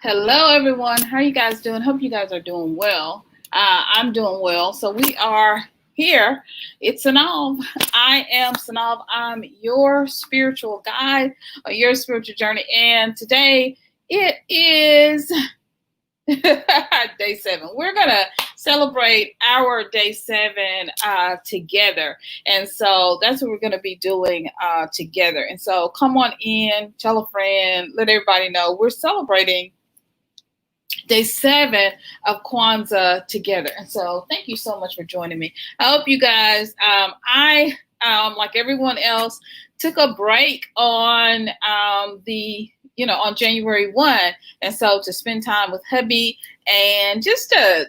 Hello, everyone. How are you guys doing? Hope you guys are doing well. I'm doing well. So we are here. It's SYNOLVE. I am SYNOLVE. I'm your spiritual guide on your spiritual journey. And today it is day 7. We're going to celebrate our day 7 together. And so that's what we're going to be doing together. And so come on in, tell a friend, let everybody know we're celebrating day 7 of Kwanzaa together. And so thank you so much for joining me. I hope you guys, I, like everyone else, took a break on on January 1. And so to spend time with hubby and just to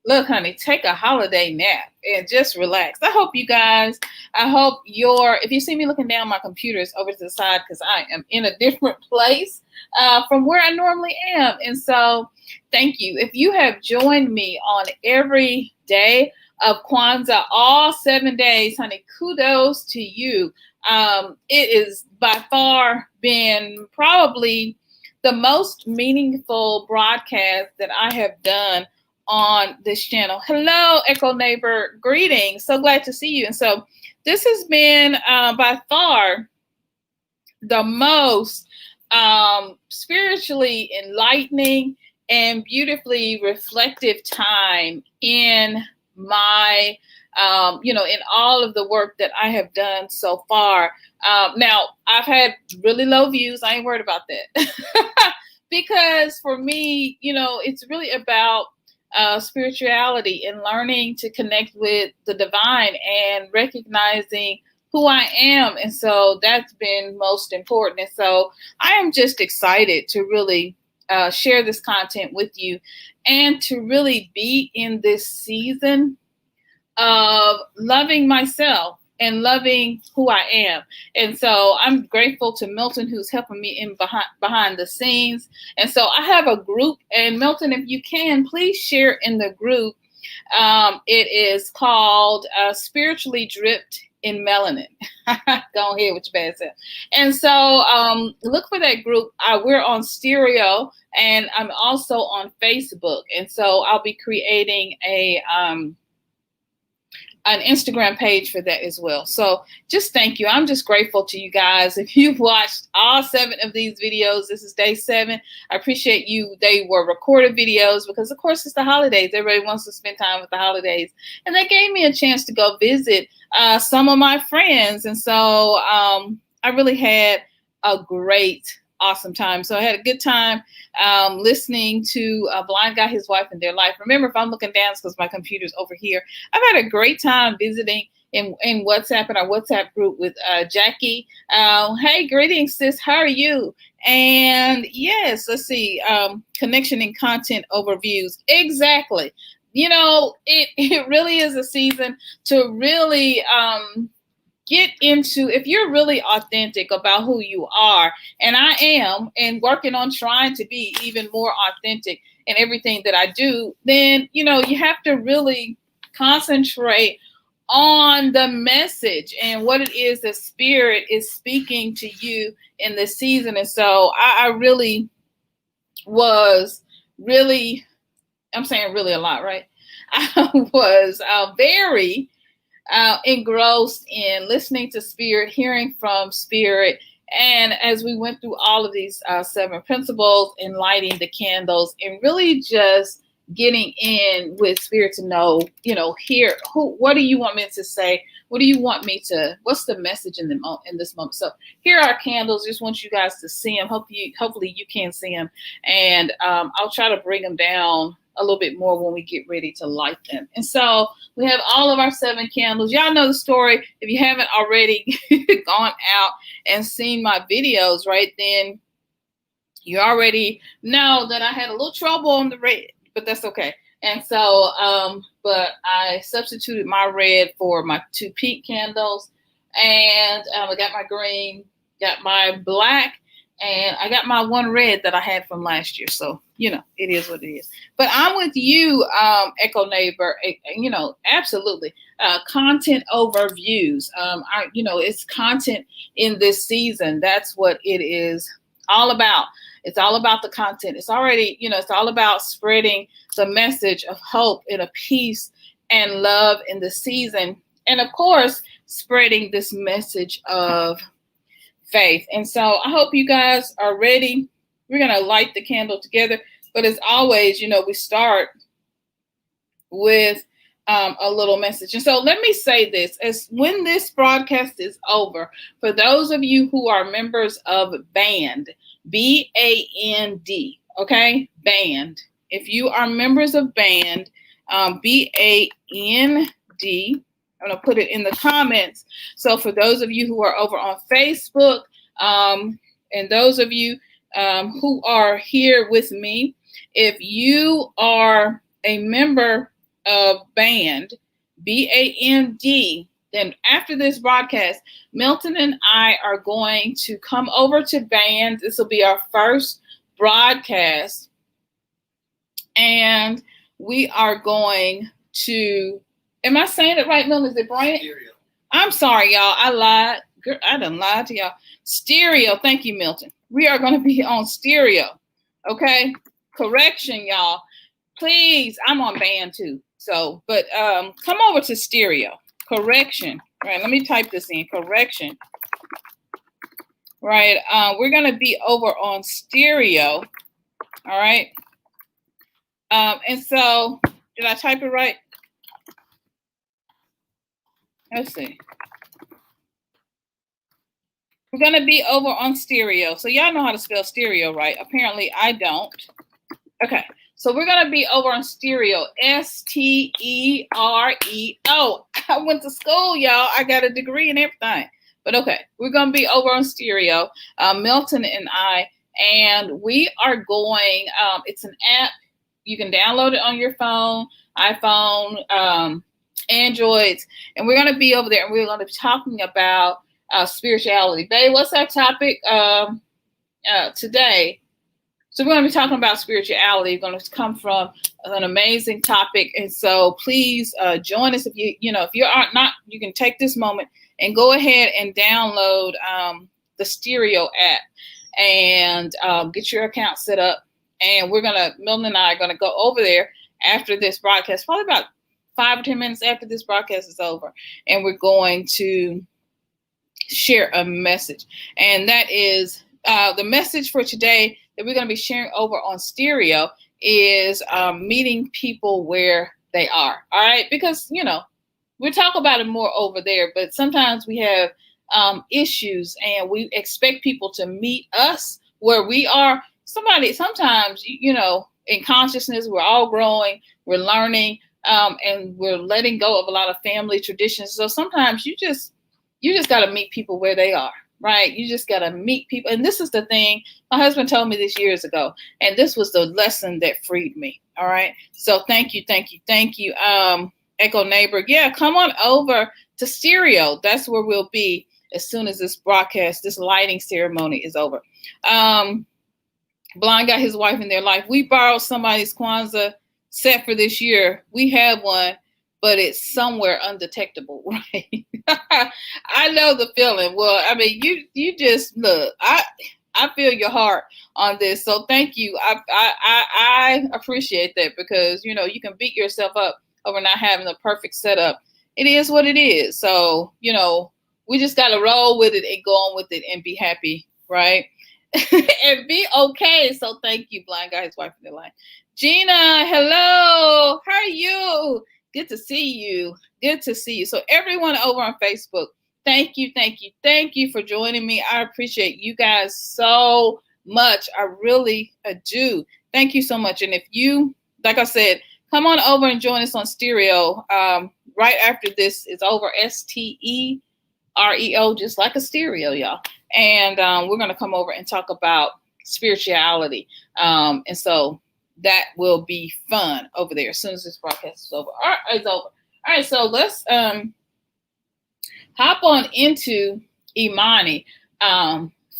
look, honey, take a holiday nap and just relax. I hope if you see me looking down, my computer is over to the side because I am in a different place from where I normally am. And so thank you. If you have joined me on every day of Kwanzaa, all 7 days, honey, kudos to you. It is by far been probably the most meaningful broadcast that I have done on this channel. Hello, Echo Neighbor. Greetings. So glad to see you. And so this has been by far the most spiritually enlightening and beautifully reflective time in my in all of the work that I have done so far. Now, I've had really low views. I ain't worried about that. Because for me, it's really about spirituality and learning to connect with the divine and recognizing who I am. And so that's been most important. And so I am just excited to really share this content with you and to really be in this season of loving myself and loving who I am. And so I'm grateful to Milton, who's helping me in behind the scenes. And so I have a group, and Milton, if you can, please share in the group. It is called Spiritually Dripped in Melanin. Go ahead with your bad self. And so look for that group. We're on Stereo, and I'm also on Facebook. And so I'll be creating an Instagram page for that as well. So just thank you. I'm just grateful to you guys. If you've watched all 7 of these videos, this is day 7. I appreciate you. They were recorded videos because, of course, it's the holidays. Everybody wants to spend time with the holidays. And that gave me a chance to go visit some of my friends. And so I really had a great awesome time. So I had a good time listening to a blind guy, his wife, and their life. Remember, if I'm looking down, it's because my computer's over here. I've had a great time visiting in WhatsApp, in our WhatsApp group with Jackie. Hey, greetings, sis. How are you? And yes, let's see. Connection and content overviews. Exactly. It really is a season to really get into, if you're really authentic about who you are, and I am, and working on trying to be even more authentic in everything that I do, then, you have to really concentrate on the message and what it is that Spirit is speaking to you in this season. And so I really was really, I'm saying really a lot, right? I was very engrossed in listening to Spirit, hearing from Spirit. And as we went through all of these 7 principles and lighting the candles and really just getting in with Spirit to know, what do you want me to say? What do you want me to, what's the message in this moment? So here are our candles. Just want you guys to see them. Hopefully you can see them. And I'll try to bring them down a little bit more when we get ready to light them. And so we have all of our 7 candles. Y'all know the story. If you haven't already gone out and seen my videos, right, then you already know that I had a little trouble on the red, but that's okay. And so, but I substituted my red for my 2 pink candles, and I got my green, got my black, and I got my 1 red that I had from last year. So, it is what it is. But I'm with you, Echo Neighbor. Absolutely. Content overviews. It's content in this season. That's what it is all about. It's all about the content. It's already, it's all about spreading the message of hope and of peace and love in the season. And of course, spreading this message of faith. And so I hope you guys are ready. We're going to light the candle together. But as always, we start with a little message. And so let me say this, as when this broadcast is over, for those of you who are members of BAND, BAND, okay, BAND. If you are members of BAND, BAND, I'm going to put it in the comments. So for those of you who are over on Facebook, and those of you who are here with me, if you are a member of BAND, BAND, then after this broadcast, Milton and I are going to come over to BAND. This will be our first broadcast. And we are going to, am I saying it right, Milton? Is it Bryant? Stereo. I'm sorry, y'all. I lied. Girl, I done lied to y'all. Stereo. Thank you, Milton. We are going to be on stereo. Okay? Correction, y'all. Please, I'm on BAND too. So, but come over to stereo. Correction. All right, let me type this in. Correction. Right. We're going to be over on stereo. All right. And so, did I type it right? Let's see. We're going to be over on stereo. So y'all know how to spell stereo, right? Apparently I don't. Okay. So we're going to be over on stereo. STEREO. I went to school, y'all. I got a degree and everything. But okay. We're going to be over on stereo. Milton and I. And we are going, it's an app. You can download it on your phone, iPhone, Androids. And we're going to be over there and we're going to be talking about spirituality. Babe, what's our topic today? So we're going to be talking about spirituality. We're going to come from an amazing topic. And so please join us. If if you are not, you can take this moment and go ahead and download the stereo app and get your account set up. And Milton and I are going to go over there after this broadcast, probably about 5 or 10 minutes after this broadcast is over. And we're going to share a message. And that is the message for today that we're going to be sharing over on stereo is meeting people where they are. All right. Because, we talk about it more over there, but sometimes we have issues and we expect people to meet us where we are. Sometimes, in consciousness, we're all growing, we're learning, and we're letting go of a lot of family traditions. So sometimes you just got to meet people where they are, right? You just got to meet people. And this is the thing, my husband told me this years ago, and this was the lesson that freed me. All right. So thank you. Echo Neighbor. Yeah, come on over to stereo. That's where we'll be as soon as this broadcast, this lighting ceremony is over. Blind got his wife in their life. We borrowed somebody's Kwanzaa set for this year. We have one, but it's somewhere undetectable, right? I know the feeling. Well, I mean, you just look. I feel your heart on this, so thank you. I appreciate that because you can beat yourself up over not having the perfect setup. It is what it is. So we just gotta roll with it and go on with it and be happy, right? And be okay. So thank you, blind guy, his wife in the line. Gina, hello. How are you? Good to see you. Good to see you. So everyone over on Facebook, thank you for joining me. I appreciate you guys so much. I really do. Thank you so much. And if you, like I said, come on over and join us on stereo. Right after this is over, STEREO, just like a stereo, y'all. And we're going to come over and talk about spirituality. And so that will be fun over there as soon as this broadcast is over. All right, it's over. All right, so let's hop on into Imani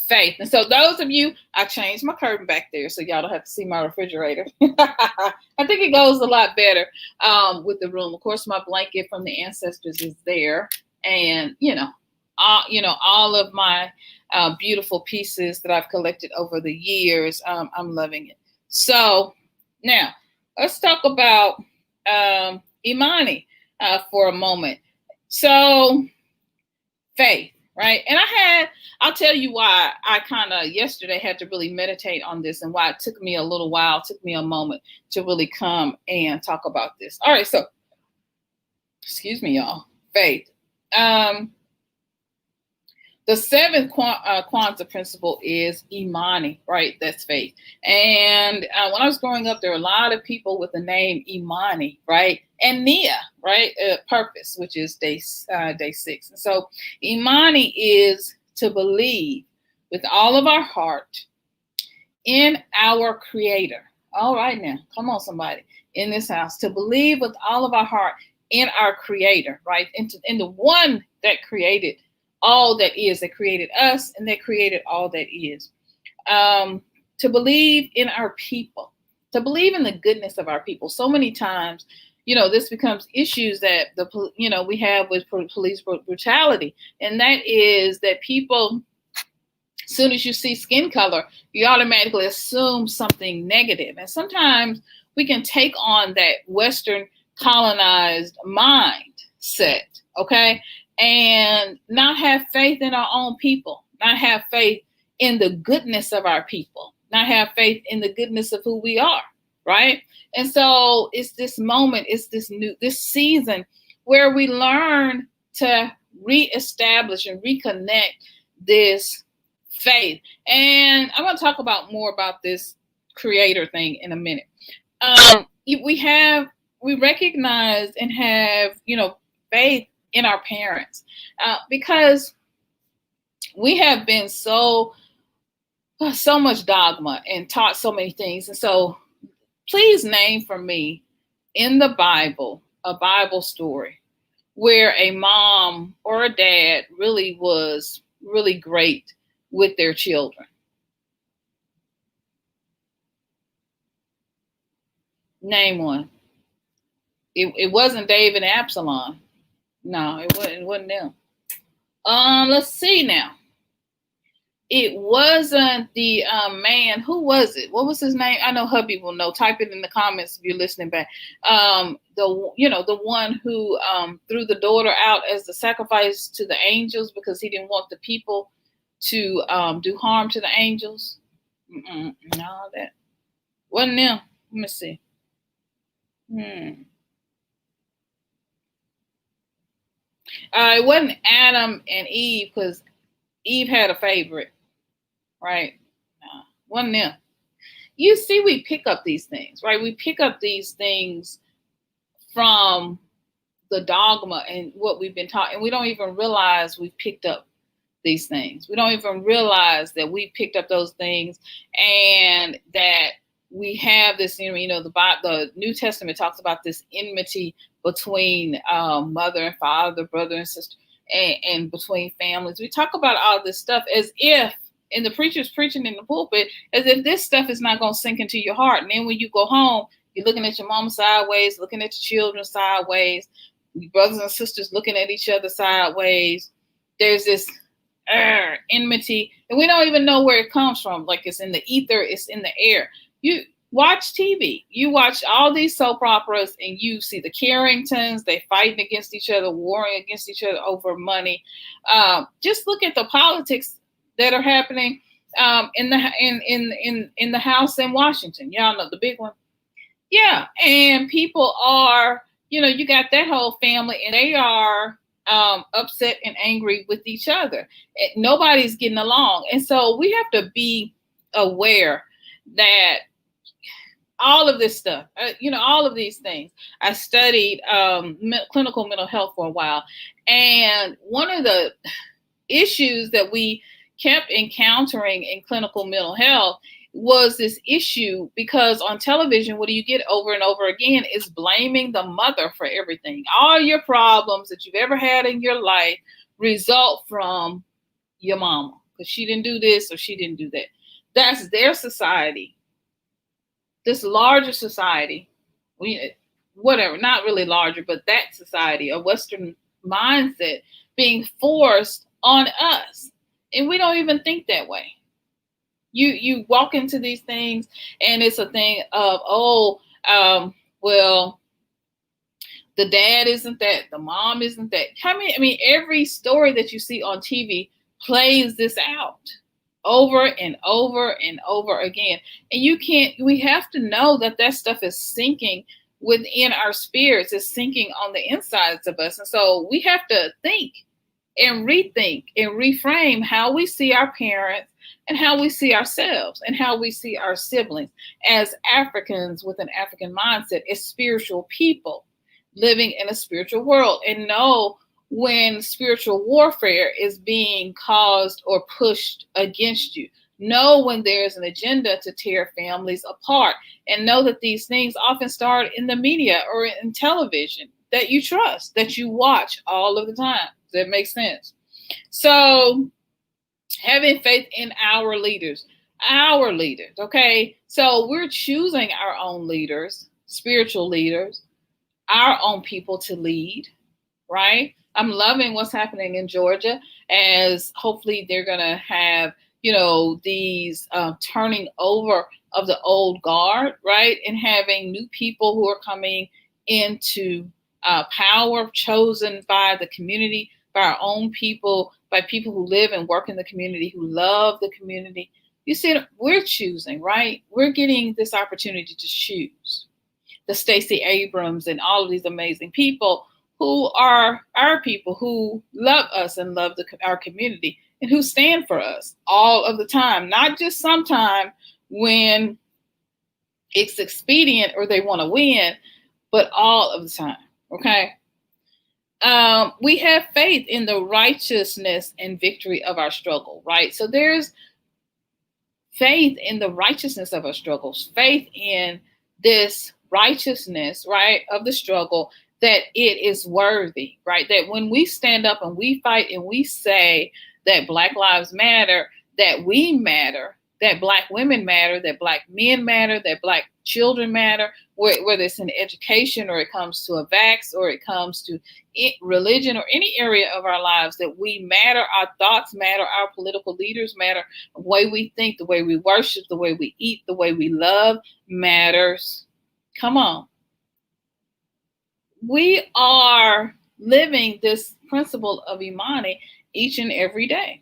faith. And so those of you, I changed my curtain back there so y'all don't have to see my refrigerator. I think it goes a lot better with the room. Of course, my blanket from the ancestors is there. And, all of my beautiful pieces that I've collected over the years. I'm loving it. So now let's talk about Imani for a moment. So faith, right? And I'll tell you why I kind of yesterday had to really meditate on this and why it took me a little while, took me a moment to really come and talk about this. All right, so excuse me, y'all. Faith. The seventh Kwanzaa principle is Imani, right? That's faith. And when I was growing up, there were a lot of people with the name Imani, right? And Nia, right? Purpose, which is day 6. And so Imani is to believe with all of our heart in our Creator. All right now, come on, somebody in this house. To believe with all of our heart in our Creator, right? In the one that created all that is, that created us and that created all that is. To believe in our people, to believe in the goodness of our people. So many times, this becomes issues that we have with police brutality. And that is that people, as soon as you see skin color, you automatically assume something negative. And sometimes we can take on that Western colonized mindset, okay? And not have faith in our own people, not have faith in the goodness of our people, not have faith in the goodness of who we are, right? And so it's this moment, it's this season where we learn to reestablish and reconnect this faith. And I'm going to talk more about this Creator thing in a minute. We recognize and have, faith in our parents, because we have been so much dogma and taught so many things. And so please name for me in the Bible, a Bible story where a mom or a dad really was really great with their children. Name one. It wasn't David and Absalom. No, it wasn't them. Let's see now. It wasn't the man. Who was it? What was his name? I know hubby will know. Type it in the comments if you're listening back. The one who threw the daughter out as the sacrifice to the angels because he didn't want the people to do harm to the angels. No, that wasn't them. Let me see. It wasn't Adam and Eve because Eve had a favorite, right? Wasn't them. You see, we pick up these things, right? We pick up these things from the dogma and what we've been taught, and we don't even realize we've picked up these things. We don't even realize that we picked up those things and that we have this, the New Testament talks about this enmity between mother and father, brother and sister, and between families. We talk about all this stuff as if, and the preacher's preaching in the pulpit, as if this stuff is not going to sink into your heart. And then when you go home, you're looking at your mom sideways, looking at your children sideways, your brothers and sisters looking at each other sideways. There's this enmity, and we don't even know where it comes from. Like it's in the ether, it's in the air. You watch TV, you watch all these soap operas, and you see the Carringtons, they fighting against each other, warring against each other over money. Just look at the politics that are happening in the House in Washington. Y'all know the big one. Yeah, and people are, you got that whole family, and they are upset and angry with each other. Nobody's getting along. And so we have to be aware that all of this stuff, all of these things. I studied clinical mental health for a while. And one of the issues that we kept encountering in clinical mental health was this issue, because on television, what do you get over and over again is blaming the mother for everything. All your problems that you've ever had in your life result from your mama, because she didn't do this or she didn't do that. That's their society. This larger society, whatever, not really larger, but that society, a Western mindset being forced on us. And we don't even think that way. You walk into these things and it's a thing of, well, the dad isn't that, the mom isn't that. I mean, every story that you see on TV plays this out over and over and over again. And we have to know that that stuff is sinking within our spirits, is sinking on the insides of us. And so we have to think and rethink and reframe how we see our parents and how we see ourselves and how we see our siblings as Africans with an African mindset, as spiritual people living in a spiritual world, and know when spiritual warfare is being caused or pushed against you. Know when there's an agenda to tear families apart, and know that these things often start in the media or in television that you trust, that you watch all of the time. Does that make sense? So having faith in our leaders, okay? So we're choosing our own leaders, spiritual leaders, our own people to lead, right? I'm loving what's happening in Georgia, as hopefully they're going to have, these turning over of the old guard, right? And having new people who are coming into power, chosen by the community, by our own people, by people who live and work in the community, who love the community. You see, we're choosing, right? We're getting this opportunity to choose. The Stacey Abrams and all of these amazing people who are our people, who love us and love our community, and who stand for us all of the time, not just sometime when it's expedient or they want to win, but all of the time, okay? We have faith in the righteousness and victory of our struggle, right? So there's faith in the righteousness of our struggles, faith in this righteousness, right, of the struggle, that it is worthy, right? That when we stand up and we fight and we say that Black lives matter, that we matter, that Black women matter, that Black men matter, that Black children matter, whether it's in education or it comes to a vax or it comes to religion or any area of our lives, that we matter, our thoughts matter, our political leaders matter, the way we think, the way we worship, the way we eat, the way we love matters. Come on. We are living this principle of Imani each and every day.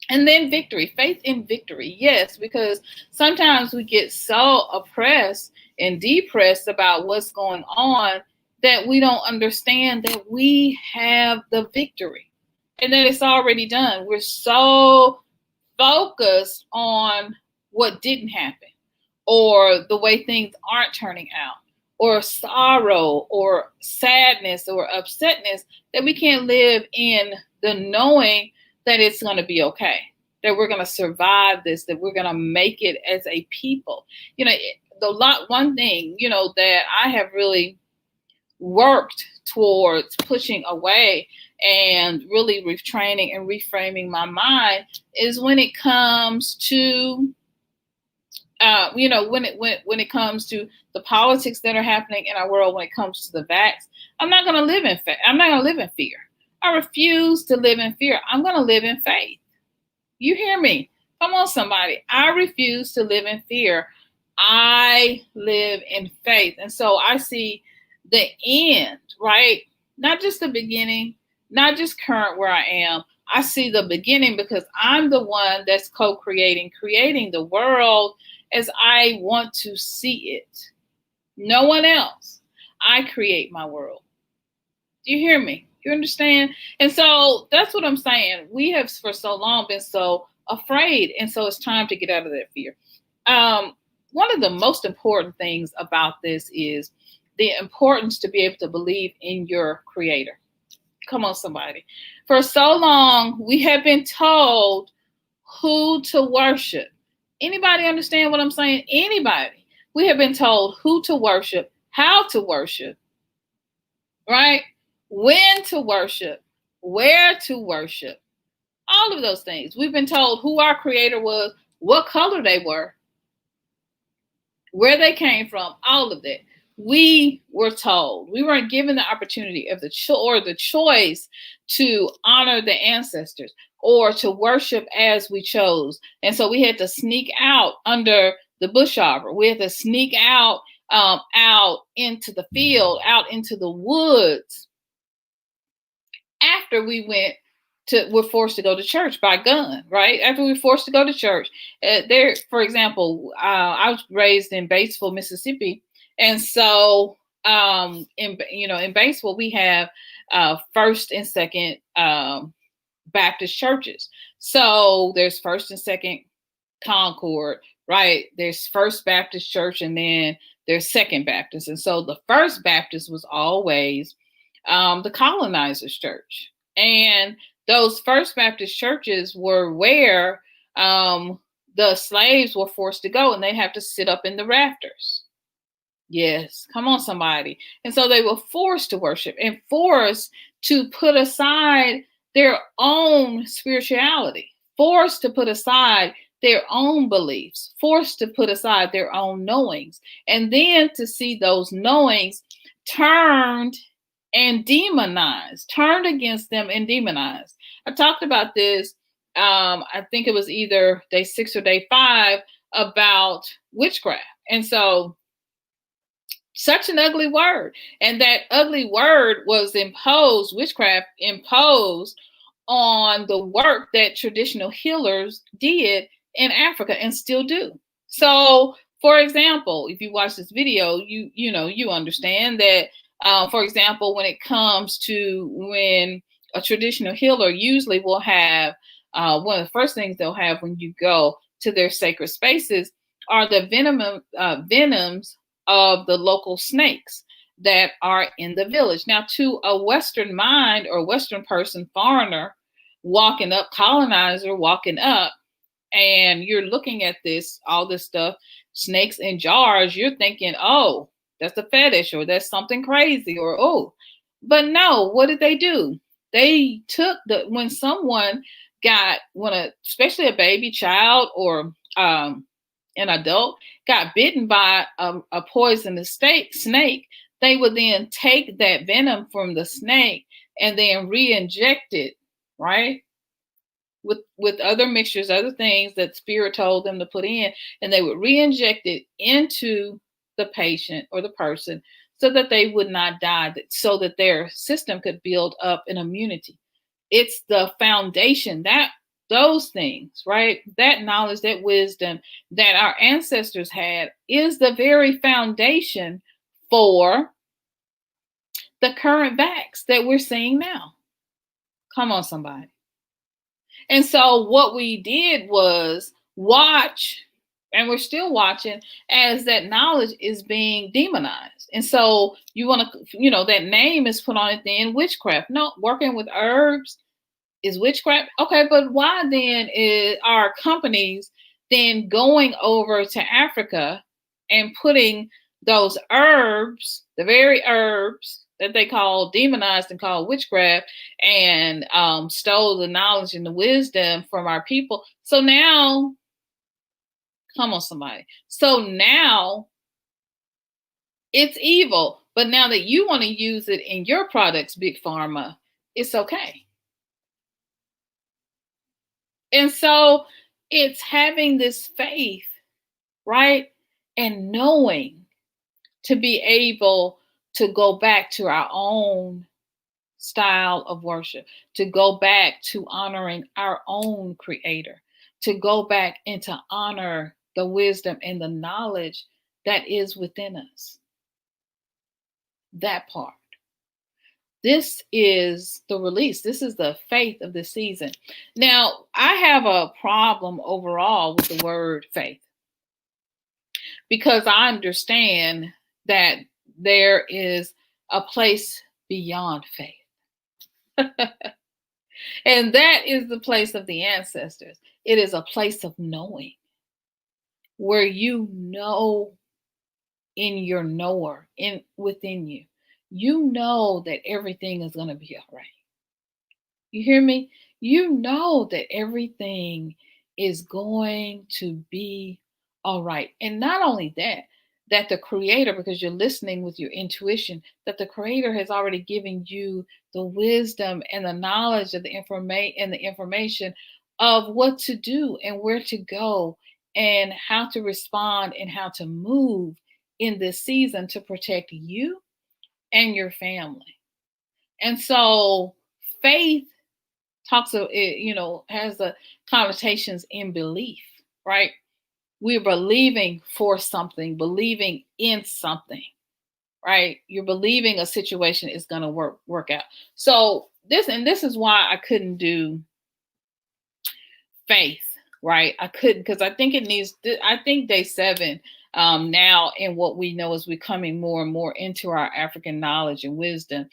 And then victory, faith in victory. Yes, because sometimes we get so oppressed and depressed about what's going on that we don't understand that we have the victory and that it's already done. We're so focused on what didn't happen or the way things aren't turning out, or sorrow or sadness or upsetness, that we can't live in the knowing that it's going to be okay, that we're going to survive this, that we're going to make it as a people. One thing, that I have really worked towards pushing away and really retraining and reframing my mind is when it comes to when it comes to the politics that are happening in our world, when it comes to the vax, I'm not going to live in faith. I'm not going to live in fear. I refuse to live in fear. I'm going to live in faith. You hear me? Come on, somebody. I refuse to live in fear. I live in faith. And so I see the end, right? Not just the beginning, not just current where I am. I see the beginning because I'm the one that's co-creating, creating the world as I want to see it. No one else. I create my world. Do you hear me? You understand? And so that's what I'm saying. We have for so long been so afraid. And so it's time to get out of that fear. One of the most important things about this is the importance to be able to believe in your creator. Come on, somebody. For so long, we have been told who to worship. Anybody understand what I'm saying? Anybody. We have been told who to worship, how to worship, right? When to worship, where to worship, all of those things. We've been told who our creator was, what color they were, where they came from, all of that. we were told, we weren't given the opportunity of the choice to honor the ancestors or to worship as we chose. And so we had to sneak out under the bush arbor. We had to sneak out into the field, out into the woods after we're forced to go to church by gun, right? After we were forced to go to church. There, for example, I was raised in Batesville, Mississippi. And so in Batesville, we have first and second Baptist churches. So there's First and Second Concord, right? There's First Baptist Church, and then there's Second Baptist. And so the First Baptist was always the colonizers' church. And those First Baptist churches were where the slaves were forced to go, and they have to sit up in the rafters. Yes, come on, somebody. And so they were forced to worship and forced to put aside their own spirituality, forced to put aside their own beliefs, forced to put aside their own knowings, and then to see those knowings turned and demonized, turned against them and demonized. I talked about this, I think it was either day 6 or day 5, about witchcraft. And so such an ugly word. And that ugly word was imposed, witchcraft imposed on the work that traditional healers did in Africa and still do. So, for example, if you watch this video, you understand that, for example, when it comes to when a traditional healer usually will have, one of the first things they'll have when you go to their sacred spaces are the venoms of the local snakes that are in the village. Now, to a Western mind or Western person, foreigner walking up, colonizer walking up, and you're looking at all this stuff, snakes in jars, you're thinking, oh, that's a fetish, or that's something crazy, or oh. But no, what did they do? They took when someone especially a baby child or an adult got bitten by a poisonous snake, they would then take that venom from the snake and then re-inject it, right? With other mixtures, other things that spirit told them to put in, and they would re-inject it into the patient or the person so that they would not die, so that their system could build up an immunity. It's the foundation, those things, right? That knowledge, that wisdom that our ancestors had is the very foundation for the current vax that we're seeing now. Come on, somebody. And so what we did was watch, and we're still watching, as that knowledge is being demonized. And so you want to, that name is put on it then, witchcraft. No, working with herbs is witchcraft. Okay, but why then are companies then going over to Africa and putting those herbs, the very herbs that they call demonized and called witchcraft, and stole the knowledge and the wisdom from our people? So now, come on, somebody. So now it's evil, but now that you want to use it in your products, Big Pharma, it's okay. And so it's having this faith, right? And knowing to be able to go back to our own style of worship, to go back to honoring our own creator, to go back and to honor the wisdom and the knowledge that is within us. That part. This is the release. This is the faith of the season. Now, I have a problem overall with the word faith, because I understand that there is a place beyond faith. And that is the place of the ancestors. It is a place of knowing, where you know in your knower, within you. You know that everything is going to be all right. You hear me? You know that everything is going to be all right. And not only that, that the Creator, because you're listening with your intuition, that the Creator has already given you the wisdom and the knowledge of the information of what to do and where to go and how to respond and how to move in this season to protect you and your family. And so faith talks of it, has the connotations in belief, right? We're believing for something, believing in something, right? You're believing a situation is going to work out. So this is why I couldn't do faith, right? I couldn't, because I think I think day 7 now, and what we know is we're coming more and more into our African knowledge and wisdom.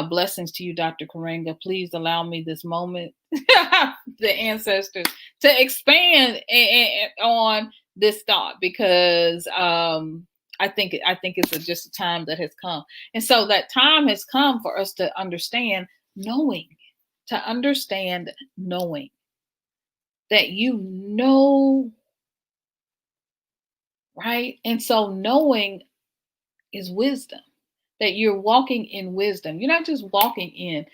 Blessings to you, Dr. Karenga. Please allow me this moment, the ancestors, to expand on this thought, because I think it's just a time that has come. And so that time has come for us to understand knowing that right? And so knowing is wisdom, that you're walking in wisdom. You're not just walking in,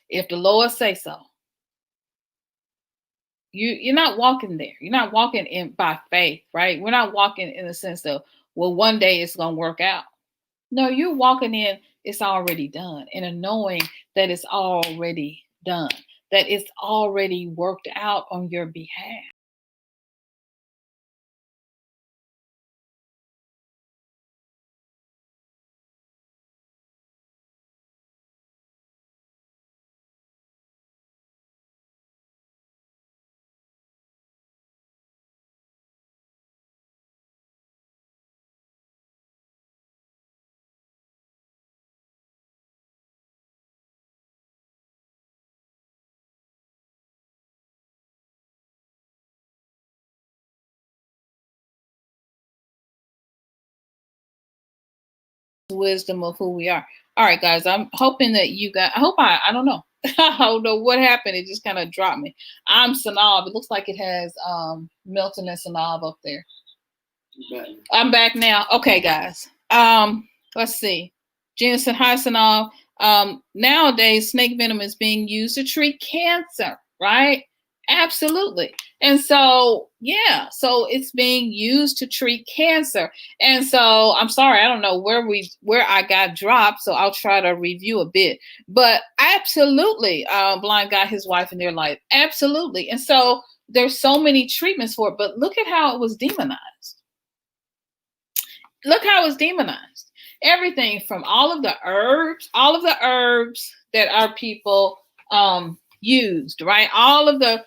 if the Lord say so. You're not walking there. You're not walking in by faith, right? We're not walking in the sense of, well, one day it's going to work out. No, you're walking in, it's already done, in a knowing that it's already done, that it's already worked out on your behalf. Wisdom of who we are. All right, guys, I'm hoping that you got, I don't know. I don't know what happened. It just kind of dropped me. I'm SYNOLVE. It looks like it has Milton and SYNOLVE up there. I'm back now. Okay, guys. Let's see. Gina said, hi, SYNOLVE. Nowadays, snake venom is being used to treat cancer, right? Absolutely. And so, yeah, so it's being used to treat cancer. And so I'm sorry, I don't know where I got dropped, so I'll try to review a bit. But absolutely, blind got his wife in their life. Absolutely. And so there's so many treatments for it, but look at how it was demonized. Look how it's demonized. Everything from all of the herbs that our people used, right? All of the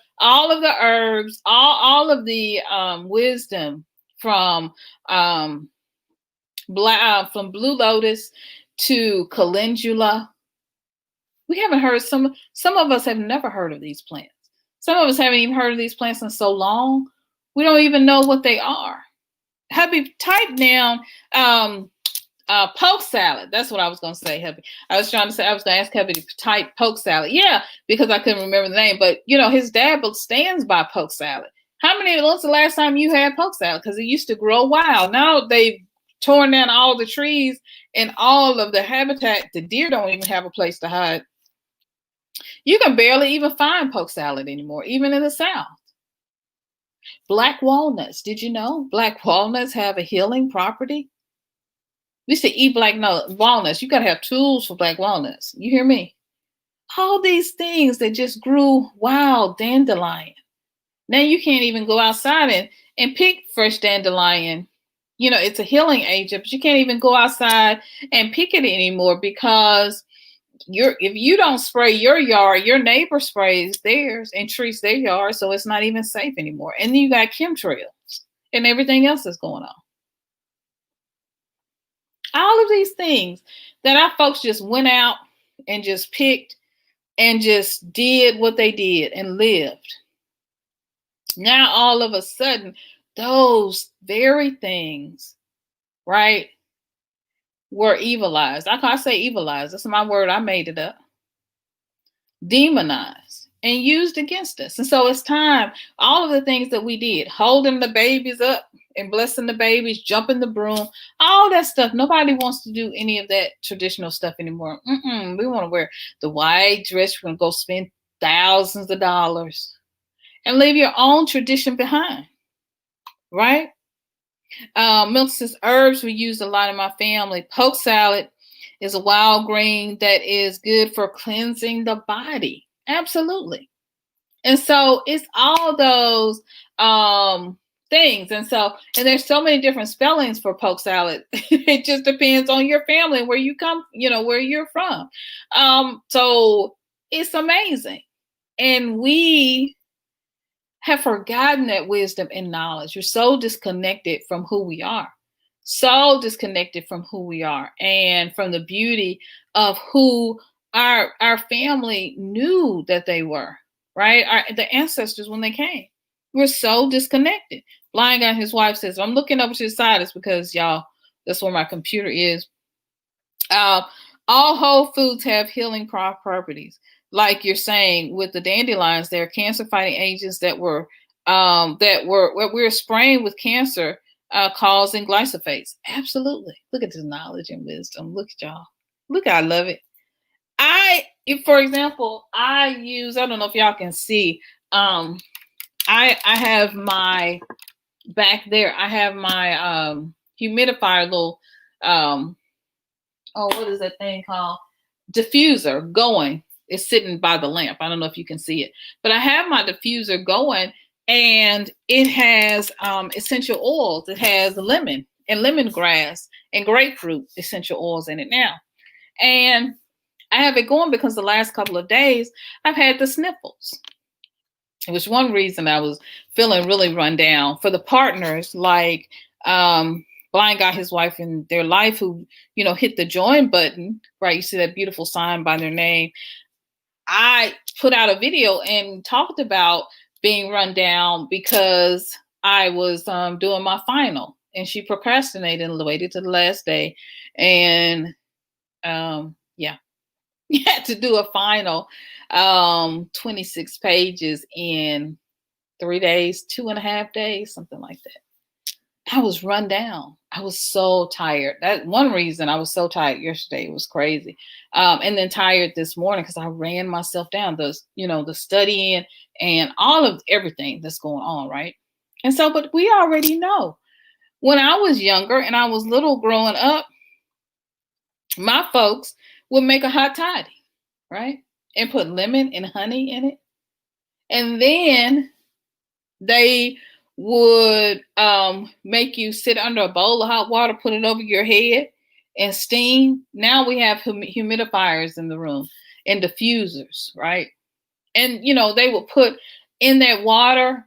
herbs, all of the wisdom from blue lotus to calendula. We haven't heard, some of us have never heard of these plants. Some of us haven't even heard of these plants in so long. We don't even know what they are. Hubby, type down poke salad. That's what I was going to say, hubby. I was going to ask hubby to type poke salad. Yeah, because I couldn't remember the name. But, his dad stands by poke salad. When's the last time you had poke salad? Because it used to grow wild. Now they've torn down all the trees and all of the habitat. The deer don't even have a place to hide. You can barely even find poke salad anymore, even in the South. Black walnuts. Did you know black walnuts have a healing property? We used to eat black walnuts. You got to have tools for black walnuts. You hear me? All these things that just grew wild dandelion. Now you can't even go outside and pick fresh dandelion. It's a healing agent, but you can't even go outside and pick it anymore because if you don't spray your yard, your neighbor sprays theirs and treats their yard, so it's not even safe anymore. And then you got chemtrails and everything else that's going on. All of these things that our folks just went out and just picked and just did what they did and lived. Now, all of a sudden, those very things, right, were evilized. I say evilized. That's my word. I made it up. Demonized and used against us. And so it's time, all of the things that we did, holding the babies up and blessing the babies, jumping the broom, all that stuff. Nobody wants to do any of that traditional stuff anymore. We want to wear the white dress. We're going to go spend thousands of dollars and leave your own tradition behind, right? Milk says herbs we use a lot in my family. Poke salad is a wild green that is good for cleansing the body. Absolutely. And so it's all those things. And there's so many different spellings for poke salad. It just depends on your family, where you come, where you're from. So it's amazing. And we have forgotten that wisdom and knowledge. We're so disconnected from who we are. So disconnected from who we are and from the beauty of who our family knew that they were, right? The ancestors when they came. We're so disconnected. Blind guy, his wife says, I'm looking over to the side. It's because, y'all, that's where my computer is. All whole foods have healing properties. Like you're saying with the dandelions, they're cancer-fighting agents that were we're spraying with cancer, causing glyphosate. Absolutely. Look at this knowledge and wisdom. Look at y'all. Look, I love it. For example, I don't know if y'all can see. I have my back there. I have my humidifier little what is that thing called? Diffuser going. It's sitting by the lamp. I don't know if you can see it, but I have my diffuser going, and it has essential oils. It has lemon and lemongrass and grapefruit essential oils in it now. And I have it going because the last couple of days I've had the sniffles. It was one reason I was feeling really run down. For the partners, like Blind guy, his wife, and their life, who hit the join button, right? You see that beautiful sign by their name. I put out a video and talked about being run down because I was doing my final, and she procrastinated and waited to the last day, and you had to do a final 26 pages in 3 days, 2.5 days, something like that. I was run down. I was so tired. That's one reason I was so tired yesterday. It was crazy. And then tired this morning because I ran myself down. The studying and all of everything that's going on, right? And so, but we already know. When I was younger and I was little growing up, my folks would make a hot toddy, right? And put lemon and honey in it. And then they would make you sit under a bowl of hot water, put it over your head, and steam. Now we have humidifiers in the room and diffusers, right? And they would put in that water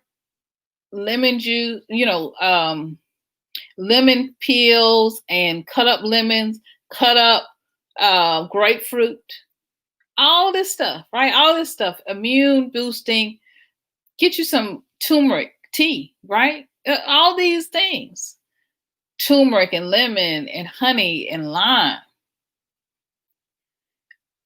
lemon juice, lemon peels, and cut up lemons, cut up grapefruit, all this stuff, right? All this stuff, immune boosting. Get you some turmeric tea, right? All these things, turmeric and lemon and honey and lime,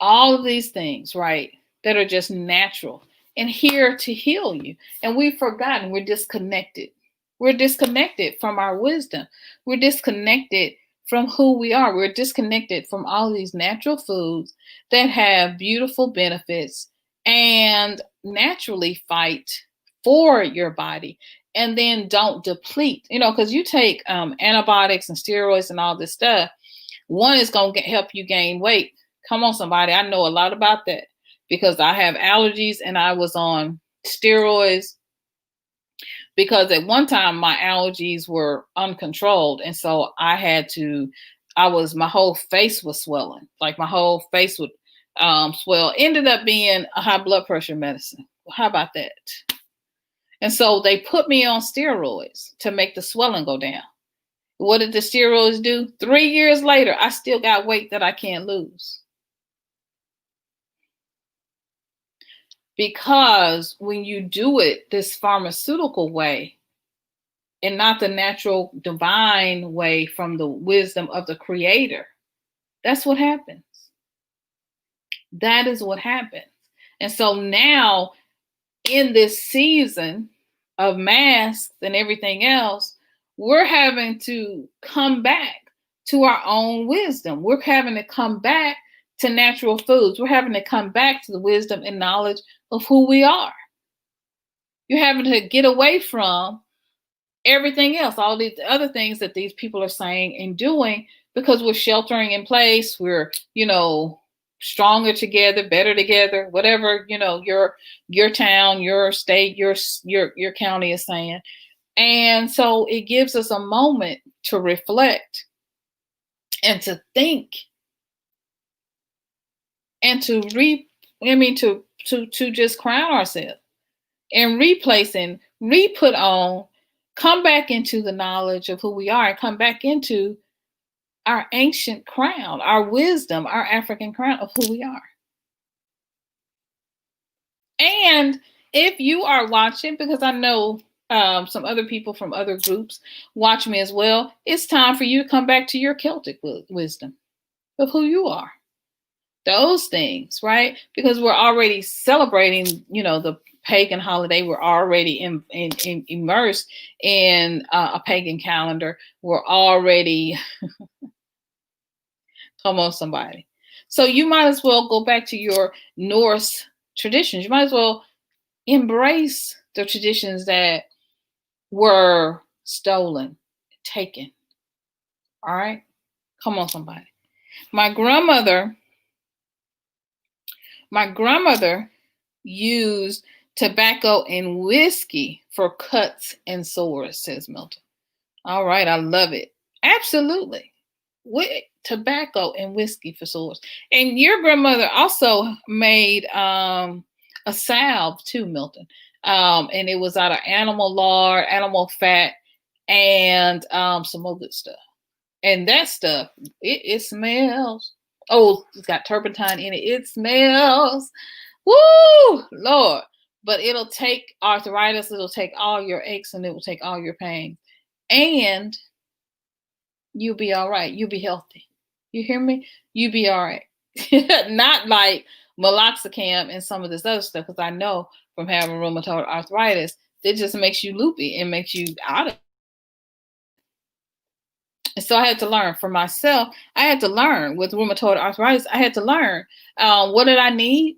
all of these things, right, that are just natural and here to heal you. And we've forgotten. We're disconnected. We're disconnected from our wisdom. We're disconnected from who we are. We're disconnected from all these natural foods that have beautiful benefits and naturally fight for your body, and then don't deplete, because you take antibiotics and steroids and all this stuff. One is going to help you gain weight. Come on, somebody. I know a lot about that because I have allergies and I was on steroids because at one time my allergies were uncontrolled. And so my whole face was swelling. Like my whole face would swell. Ended up being a high blood pressure medicine. How about that? And so they put me on steroids to make the swelling go down. What did the steroids do? 3 years later, I still got weight that I can't lose. Because when you do it this pharmaceutical way and not the natural divine way from the wisdom of the creator, that's what happens. That is what happens. And so now in this season of masks and everything else, we're having to come back to our own wisdom. We're having to come back to natural foods. We're having to come back to the wisdom and knowledge of who we are. You're having to get away from everything else, all these other things that these people are saying and doing, because we're sheltering in place. We're, stronger together, better together, whatever, your town, your state, your county is saying. And so it gives us a moment to reflect and to think and to just crown ourselves and replace and re-put on, come back into the knowledge of who we are and come back into our ancient crown, our wisdom, our African crown of who we are. And if you are watching, because I know some other people from other groups watch me as well, it's time for you to come back to your Celtic wisdom of who you are. Those things, right? Because we're already celebrating, the pagan holiday. We're already immersed in a pagan calendar. We're already, come on, somebody. So you might as well go back to your Norse traditions. You might as well embrace the traditions that were stolen, taken. All right? Come on, somebody. My grandmother used tobacco and whiskey for cuts and sores, says Milton. All right, I love it. Absolutely. With tobacco and whiskey for sores. And your grandmother also made a salve too, Milton. And it was out of animal lard, animal fat, and some more good stuff. And that stuff, it smells. Oh, it's got turpentine in it. It smells. Woo, Lord. But it'll take arthritis. It'll take all your aches and it will take all your pain. And you'll be all right. You'll be healthy. You hear me? You'll be all right. Not like meloxicam and some of this other stuff, because I know from having rheumatoid arthritis, it just makes you loopy and makes you out of it. And so I had to learn for myself. I had to learn with rheumatoid arthritis. I had to learn, what did I need?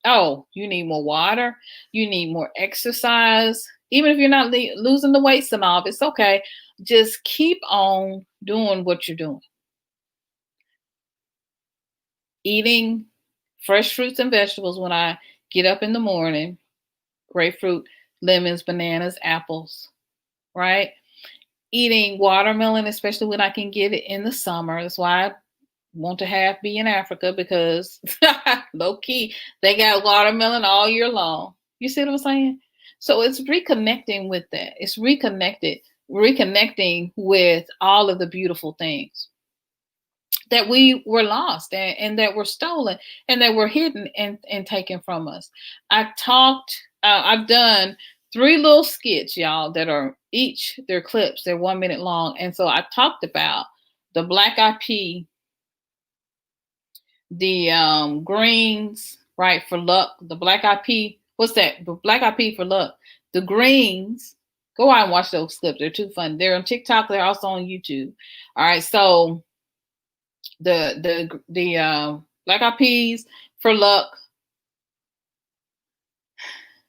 Oh, you need more water. You need more exercise. Even if you're not losing the weight, SYNOLVE, it's okay. Just keep on doing what you're doing. Eating fresh fruits and vegetables when I get up in the morning. Grapefruit, lemons, bananas, apples, right? Eating watermelon, especially when I can get it in the summer. That's why I want to be in Africa, because low key, they got watermelon all year long. You see what I'm saying? So it's reconnecting with that. It's reconnecting with all of the beautiful things that we were lost and that were stolen and that were hidden and taken from us. I've done 3 little skits, y'all, that are they're clips, they're 1 minute long. And so I talked about the black eyed pea, the greens, right, for luck, the black eyed pea. What's that? The black eyed pea for luck. The greens, go out and watch those clips. They're too fun. They're on TikTok. They're also on YouTube. All right. So the black eyed peas for luck,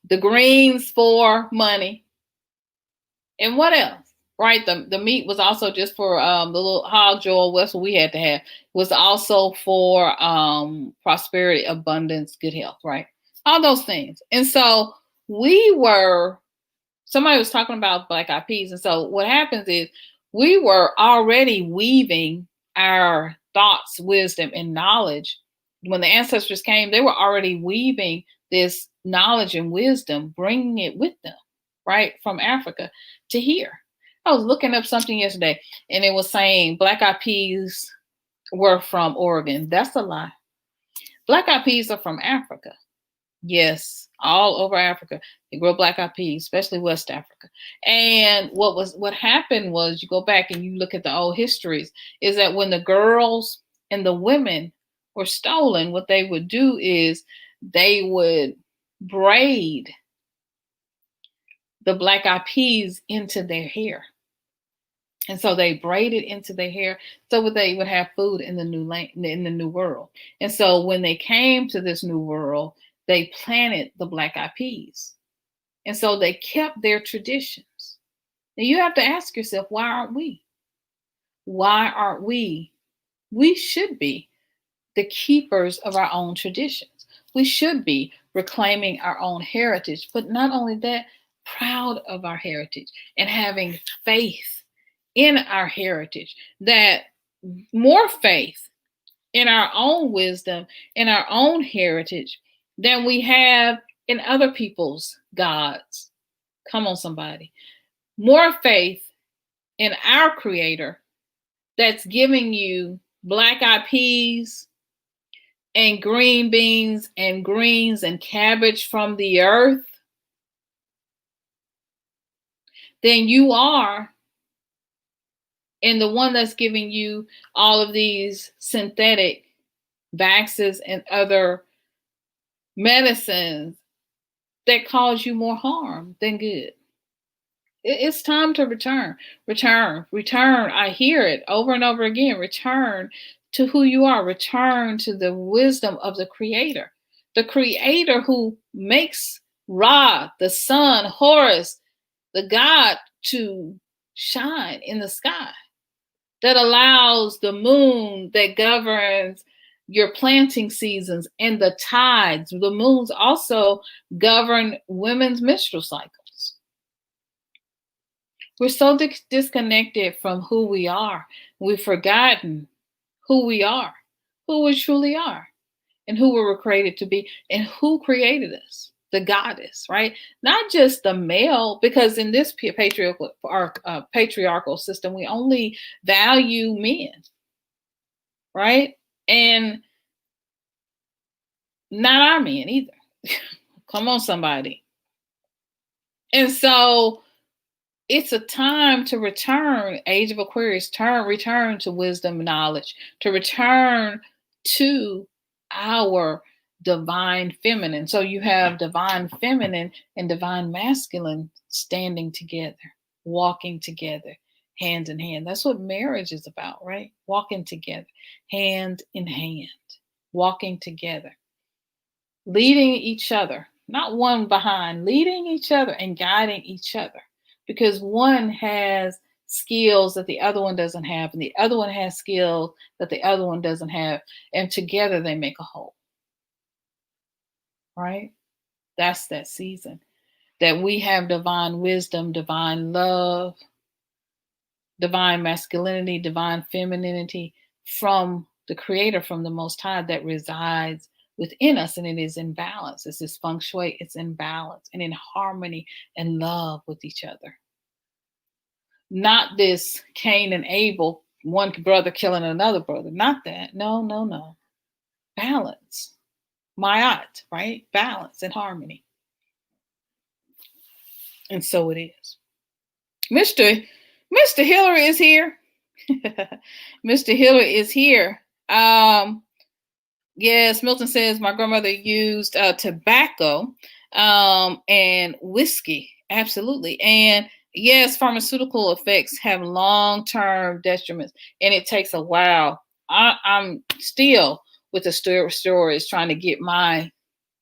the greens for money, and what else? Right, the meat was also just for the little hog joel. That's what we had to have. Was also for prosperity, abundance, good health. Right, all those things. And so somebody was talking about black eyed peas, and so what happens is we were already weaving our thoughts, wisdom, and knowledge. When the ancestors came, they were already weaving this knowledge and wisdom, bringing it with them, right, from Africa to here. I was looking up something yesterday, and it was saying black eyed peas were from Oregon. That's a lie. Black eyed peas are from Africa. Yes, all over Africa. They grow black eyed peas, especially West Africa. And what happened was, you go back and you look at the old histories, is that when the girls and the women were stolen, what they would do is they would braid the black eyed peas into their hair. And so they braided into their hair so that they would have food in the new land, in the new world. And so when they came to this new world, they planted the black eyed peas. And so they kept their traditions. And you have to ask yourself, why aren't we? Why aren't we? We should be the keepers of our own traditions. We should be reclaiming our own heritage, but not only that, proud of our heritage and having faith in our heritage, that more faith in our own wisdom, in our own heritage than we have in other people's gods. Come on, somebody. More faith in our creator that's giving you black eyed peas and green beans and greens and cabbage from the earth than you are in the one that's giving you all of these synthetic vaccines and other medicines that cause you more harm than good. It's time to return. I hear it over and over again. Return to who you are. Return to the wisdom of the creator who makes Ra, the sun, Horus, the god, to shine in the sky, that allows the moon, that governs your planting seasons and the tides. The moons also govern women's menstrual cycles. We're so disconnected from who we are. We've forgotten who we are, who we truly are, and who we were created to be, and who created us, the goddess, right? Not just the male, because in this patriarchal system, we only value men, right? And not our men either. Come on, somebody. And so it's a time to return, Age of Aquarius, return to wisdom and knowledge, to return to our divine feminine. So you have divine feminine and divine masculine standing together, walking together, hand in hand. That's what marriage is about, right? Walking together, hand in hand, walking together, leading each other, not one behind, leading each other and guiding each other. Because one has skills that the other one doesn't have, and the other one has skills that the other one doesn't have, and together they make a whole. Right? That's that season. That we have divine wisdom, divine love, divine masculinity, divine femininity from the Creator, from the Most High, that resides within us, and it is in balance. It's this feng shui, it's in balance and in harmony and love with each other. Not this Cain and Abel, one brother killing another brother. Not that. No. Balance. Ma'at, right? Balance and harmony. And so it is. Mr. Hillary is here. Mr. Hillary is here. Yes, Milton says my grandmother used tobacco and whiskey. Absolutely. And yes, pharmaceutical effects have long-term detriments, and it takes a while. I'm still with the stories trying to get mine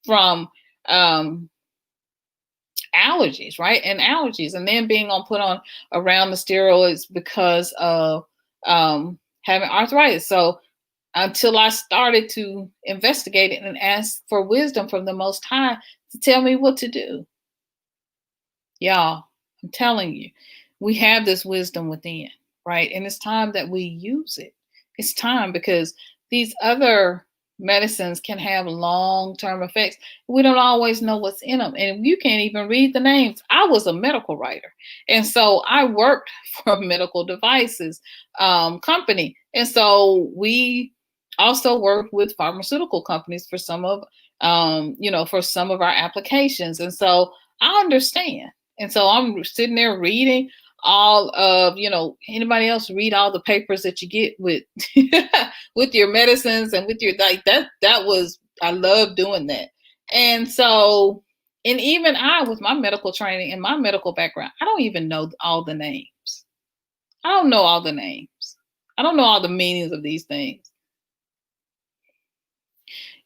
from allergies, right? And allergies, and then being put on around the steroids because of having arthritis. So until I started to investigate it and ask for wisdom from the Most High to tell me what to do. Y'all, I'm telling you, we have this wisdom within, right? And it's time that we use it. It's time, because these other medicines can have long-term effects. We don't always know what's in them. And you can't even read the names. I was a medical writer. And so I worked for a medical devices company. And so we also work with pharmaceutical companies for some of, for some of our applications. And so I understand. And so I'm sitting there reading all of, anybody else read all the papers that you get with, with your medicines and with your, I love doing that. And so, and even I, with my medical training and my medical background, I don't even know all the names. I don't know all the names. I don't know all the meanings of these things.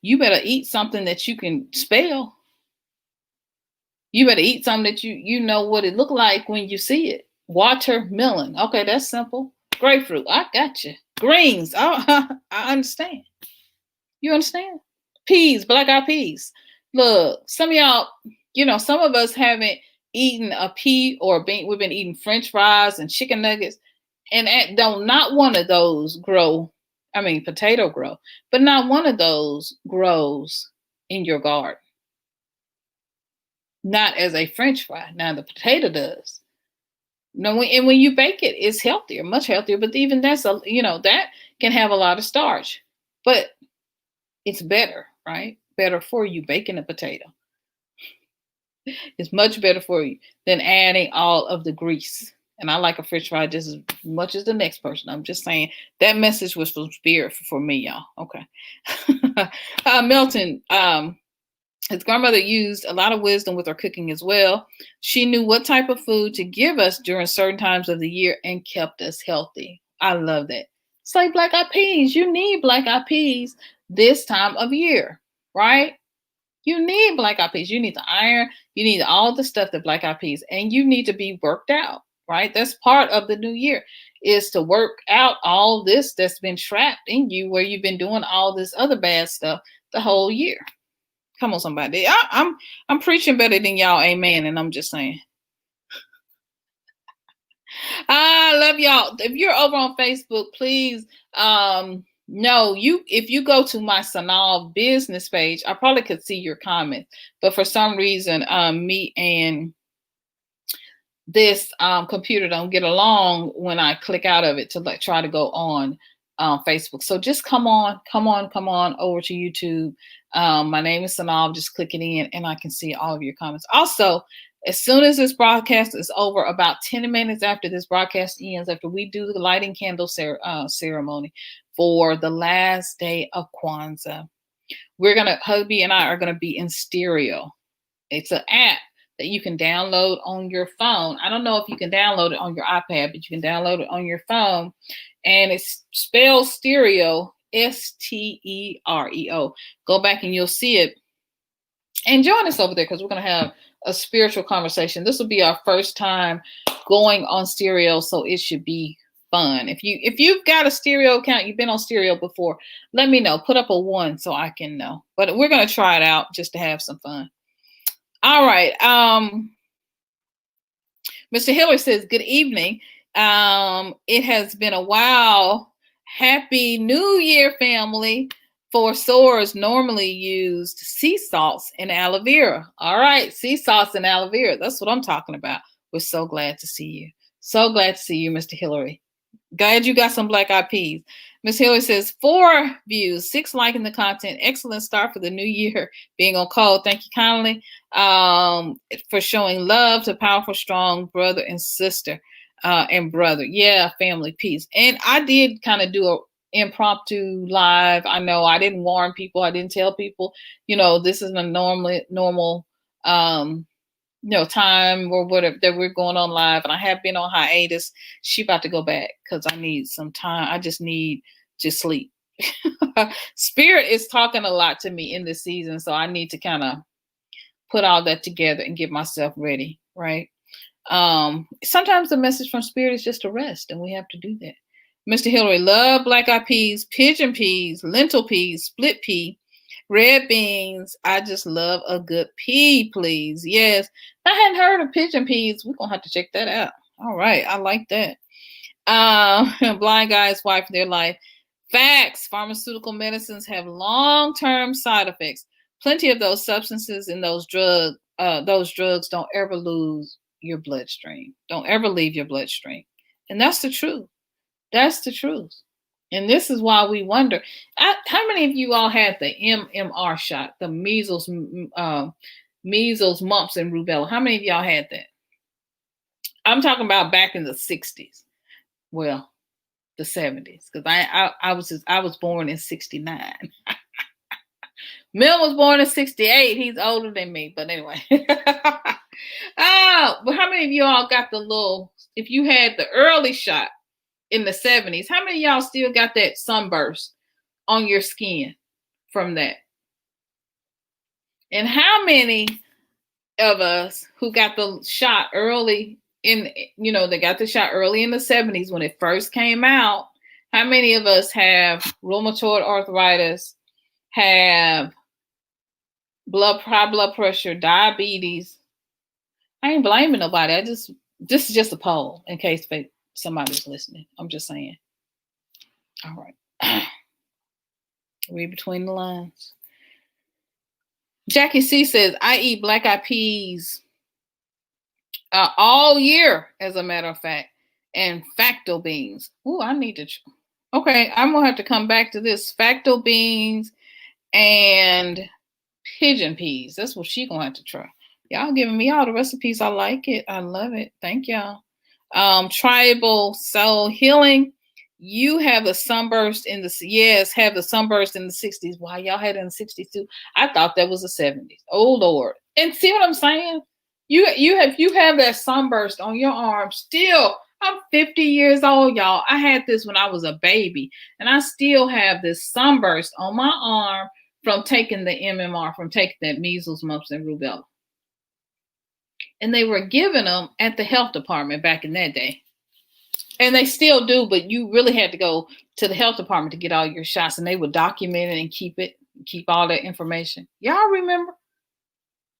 You better eat something that you can spell. You better eat something that you know what it look like when you see it. Watermelon. Okay, that's simple. Grapefruit. I got you. Greens. Oh, I understand. You understand? Peas, black-eyed peas. Look, some of y'all, some of us haven't eaten a pea or a bean. We've been eating French fries and chicken nuggets, and don't not one of those grow. I mean, potato grow, but not one of those grows in your garden. Not as a French fry. Now the potato does. No, and when you bake it, it's healthier, much healthier. But even that's that can have a lot of starch, but it's better, right? Better for you baking a potato. It's much better for you than adding all of the grease. And I like a French fry just as much as the next person. I'm just saying that message was from spirit for me, y'all. Okay. Milton, his grandmother used a lot of wisdom with her cooking as well. She knew what type of food to give us during certain times of the year and kept us healthy. I love that. It's like black-eyed peas. You need black-eyed peas this time of year, right? You need black-eyed peas. You need the iron. You need all the stuff that black-eyed peas, and you need to be worked out, right? That's part of the new year, is to work out all this that's been trapped in you, where you've been doing all this other bad stuff the whole year. Come on, somebody. I'm preaching better than y'all, amen. And I'm just saying. I love y'all. If you're over on Facebook, please if you go to my SYNOLVE business page, I probably could see your comments. But for some reason, me and this computer don't get along when I click out of it to try to go on Facebook. So just come on over to YouTube. My name is SYNOLVE. Just click it in and I can see all of your comments. Also, as soon as this broadcast is over, about 10 minutes after this broadcast ends, after we do the lighting candle ceremony for the last day of Kwanzaa, hubby and I are going to be in stereo. It's an app that you can download on your phone. I don't know if you can download it on your iPad, but you can download it on your phone. And it's spelled stereo, STEREO. Go back and you'll see it. And join us over there, because we're going to have a spiritual conversation. This will be our first time going on stereo, so it should be fun. If you've got a stereo account, you've been on stereo before, let me know. Put up a 1 so I can know. But we're going to try it out just to have some fun. All right. Mr. Hillary says, good evening. It has been a while. Happy New Year, family. For sores, normally used sea salts and aloe vera. All right, sea salts and aloe vera. That's what I'm talking about. We're so glad to see you. So glad to see you, Mr. Hillary. Glad you got some black-eyed peas. Miss Hillary says, 4 views, 6 liking the content. Excellent start for the new year. Being on call. Thank you kindly for showing love to powerful, strong brother and sister and brother. Yeah, family, peace. And I did kind of do a impromptu live. I know I didn't warn people. I didn't tell people, this is a normal time or whatever that we're going on live. And I have been on hiatus. She about to go back because I need some time. I just need to sleep. Spirit is talking a lot to me in this season. So I need to kind of put all that together and get myself ready. Right. Sometimes the message from Spirit is just to rest, and we have to do that. Mr. Hillary, love black-eyed peas, pigeon peas, lentil peas, split pea, red beans. I just love a good pea, please. Yes. I hadn't heard of pigeon peas. We're going to have to check that out. All right. I like that. Blind guy's wife, their life. Facts. Pharmaceutical medicines have long-term side effects. Plenty of those substances and those drugs don't ever lose your bloodstream. Don't ever leave your bloodstream. And that's the truth. That's the truth. And this is why we wonder, how many of you all had the MMR shot, the measles, mumps, and rubella? How many of y'all had that? I'm talking about back in the 60s. Well, the 70s, because I was born in 69. Mel was born in 68. He's older than me, but anyway. But how many of you all got if you had the early shot? in the 70s. How many of y'all still got that sunburst on your skin from that? And how many of us who got the shot early in, they got the shot early in the 70s when it first came out? How many of us have rheumatoid arthritis, have high blood pressure, diabetes? I ain't blaming nobody. This is just a poll in case somebody's listening. I'm just saying. All right. Read between the lines. Jackie C says, I eat black-eyed peas all year, as a matter of fact, and facto beans. Ooh, I need to. Okay, I'm going to have to come back to this. Facto beans and pigeon peas. That's what she's going to have to try. Y'all giving me all the recipes. I like it. I love it. Thank y'all. Tribal soul healing. You have a sunburst in have the sunburst in the 60s. Wow, y'all had it in the 60s too. I thought that was the 70s. Oh Lord. And see what I'm saying? You have that sunburst on your arm still. I'm 50 years old, y'all. I had this when I was a baby, and I still have this sunburst on my arm from taking the MMR, from taking that measles, mumps, and rubella. And they were giving them at the health department back in that day. And they still do, but you really had to go to the health department to get all your shots, and they would document it and keep all that information. Y'all remember?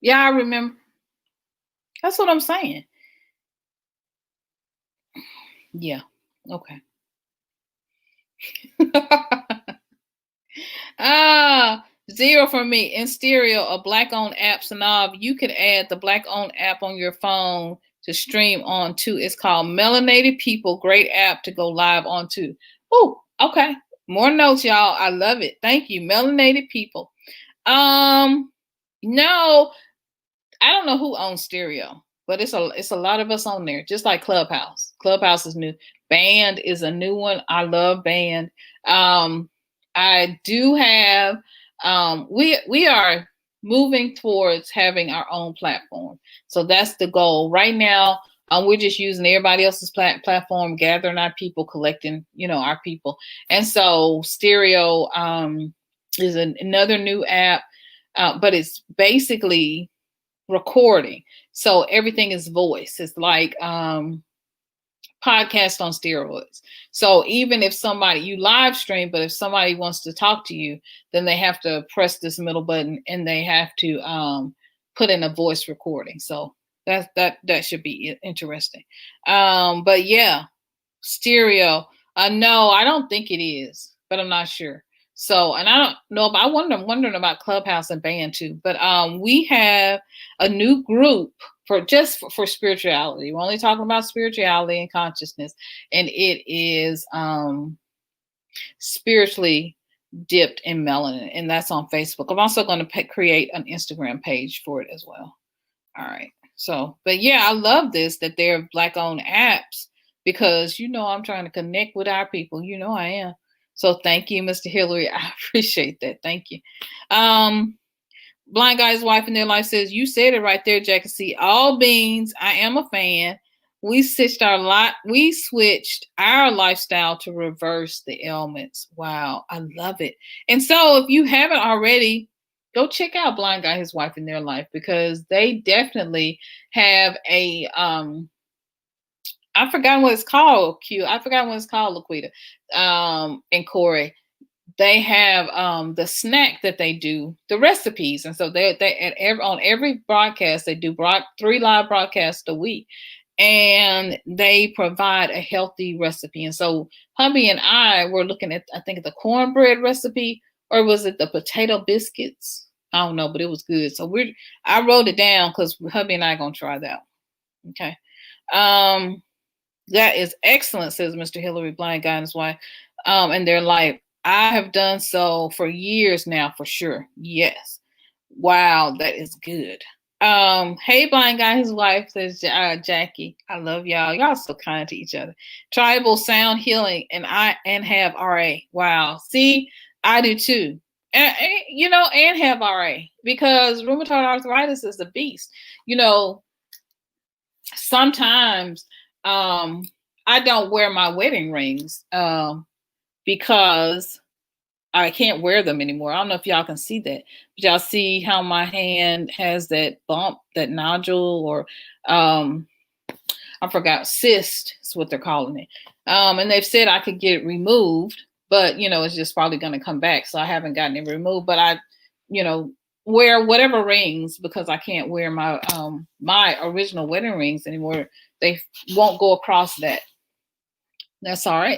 Y'all remember? That's what I'm saying. Yeah. Okay. Zero for me. In stereo, a black-owned app, SYNOLVE. You could add the black-owned app on your phone to stream on too. It's called Melanated People. Great app to go live on too. Oh, okay. More notes, y'all. I love it. Thank you. Melanated People. No, I don't know who owns stereo, but it's a lot of us on there, just like Clubhouse. Clubhouse is new. Band is a new one. I love Band. I do have, we are moving towards having our own platform. So that's the goal. Right now, we're just using everybody else's platform, gathering our people, collecting, our people. And so Stereo is another new app, but it's basically recording. So everything is voice. It's like podcast on steroids. So even if you live stream, but if somebody wants to talk to you, then they have to press this middle button and they have to put in a voice recording. So that should be interesting. But yeah, stereo. No, I don't think it is, but I'm not sure. So, and I don't know, but I'm wondering about Clubhouse and Band too. But we have a new group for spirituality. We're only talking about spirituality and consciousness, and it is spiritually dipped in melanin, and that's on Facebook. I'm also going to create an Instagram page for it as well. All right. So, but yeah, I love this, that they're Black-owned apps, because I'm trying to connect with our people. I am. So thank you, Mr. Hillary. I appreciate that. Thank you. Blind Guy's Wife in Their Life says, you said it right there, Jackie. See, all beans. I am a fan. We switched our lifestyle to reverse the ailments. Wow, I love it. And so if you haven't already, go check out Blind Guy, His Wife in Their Life, because they definitely have a I forgot what it's called, Q. I forgot what it's called, Laquita, and Corey. They have the snack that they do, the recipes, and so they on every broadcast they do 3 live broadcasts a week, and they provide a healthy recipe. And so hubby and I were looking at, I think, the cornbread recipe, or was it the potato biscuits? I don't know, but it was good. So I wrote it down because hubby and I are gonna try that. Okay. That is excellent, says Mr. Hillary, Blind Guy and His Wife. And they're like, I have done so for years now, for sure. Yes. Wow, that is good. Hey, Blind Guy, His Wife, says Jackie. I love y'all. Y'all so kind to each other. Tribal Sound Healing, and have RA. Wow. See, I do too. And have RA, because rheumatoid arthritis is a beast. Sometimes I don't wear my wedding rings because I can't wear them anymore. I don't know if y'all can see that. But y'all see how my hand has that bump, that nodule, or I forgot, cyst is what they're calling it. And they've said I could get it removed, but it's just probably going to come back. So I haven't gotten it removed, but I, wear whatever rings because I can't wear my my original wedding rings anymore. They won't go across that. That's RA.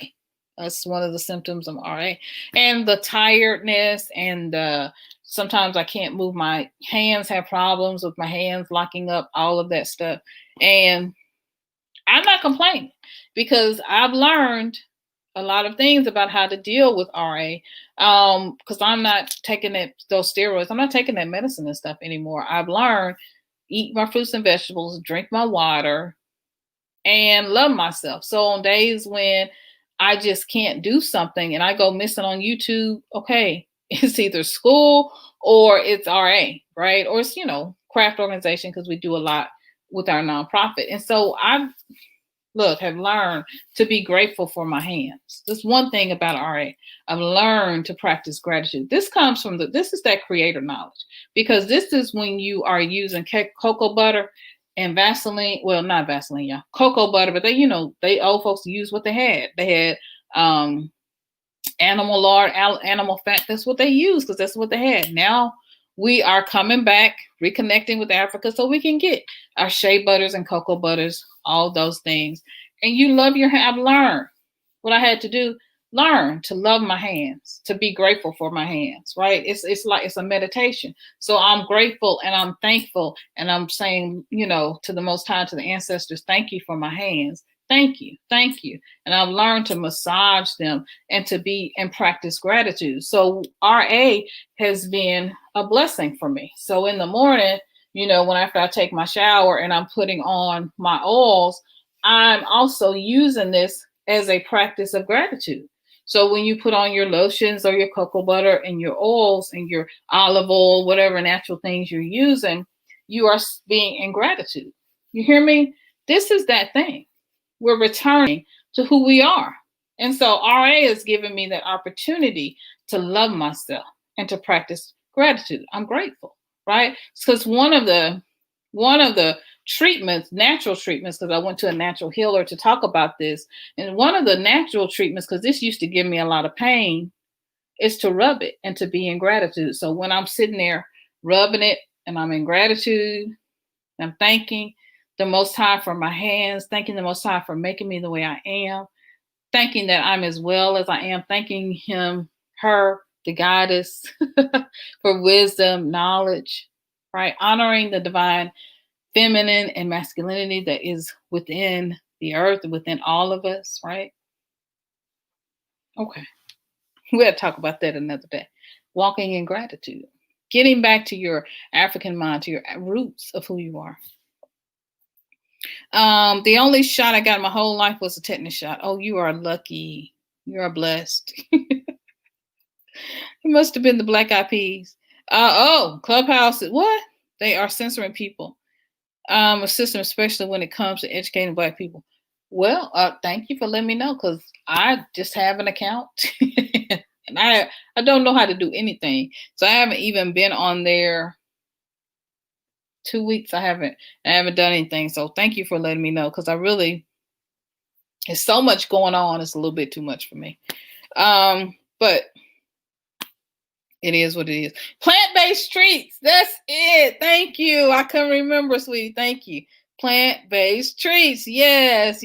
That's one of the symptoms of RA. And the tiredness, and sometimes I can't move my hands, have problems with my hands locking up, all of that stuff. And I'm not complaining because I've learned a lot of things about how to deal with RA. Because I'm not taking those steroids. I'm not taking that medicine and stuff anymore. I've learned eat my fruits and vegetables, drink my water, and love myself. So on days when I just can't do something and I go missing on YouTube, okay, it's either school or it's RA, right? Or it's, craft organization, because we do a lot with our nonprofit. And so I've have learned to be grateful for my hands. That's one thing about RA. I've learned to practice gratitude. This comes from this is that creator knowledge, because this is when you are using cocoa butter and Vaseline. Well, not Vaseline, yeah, cocoa butter, but they old folks use what they had. They had animal lard, animal fat. That's what they use because that's what they had. Now we are coming back, reconnecting with Africa so we can get our shea butters and cocoa butters, all those things. And you love your hand. I've learned what I had to do, learn to love my hands, to be grateful for my hands, right? It's like it's a meditation. So I'm grateful and I'm thankful, and I'm saying, to the Most High, to the ancestors, thank you for my hands. Thank you. Thank you. And I've learned to massage them and to be and practice gratitude. So RA has been a blessing for me. So in the morning, after I take my shower and I'm putting on my oils, I'm also using this as a practice of gratitude. So when you put on your lotions or your cocoa butter and your oils and your olive oil, whatever natural things you're using, you are being in gratitude. You hear me? This is that thing. We're returning to who we are. And so RA has given me that opportunity to love myself and to practice gratitude. I'm grateful, right? Because one of the treatments, natural treatments, because I went to a natural healer to talk about this, and one of the natural treatments, because this used to give me a lot of pain, is to rub it and to be in gratitude. So when I'm sitting there rubbing it and I'm in gratitude, I'm thanking the Most High for my hands, thanking the Most High for making me the way I am, thanking that I'm as well as I am, thanking him, her, the goddess, for wisdom, knowledge, right? Honoring the divine feminine and masculinity that is within the earth and within all of us, right? Okay. We'll talk about that another day. Walking in gratitude. Getting back to your African mind, to your roots of who you are. The only shot I got in my whole life was a tetanus shot. Oh, you are lucky. You are blessed. It must have been the Black Eyed Peas. Clubhouse. What? They are censoring people. A system, especially when it comes to educating Black people. Well, thank you for letting me know, because I just have an account and I don't know how to do anything. So I haven't even been on there 2 weeks. I haven't done anything. So thank you for letting me know, because there's so much going on. It's a little bit too much for me. But it is what it is. Plant-based treats. That's it. Thank you. I couldn't remember, sweetie. Thank you. Plant-based treats. Yes.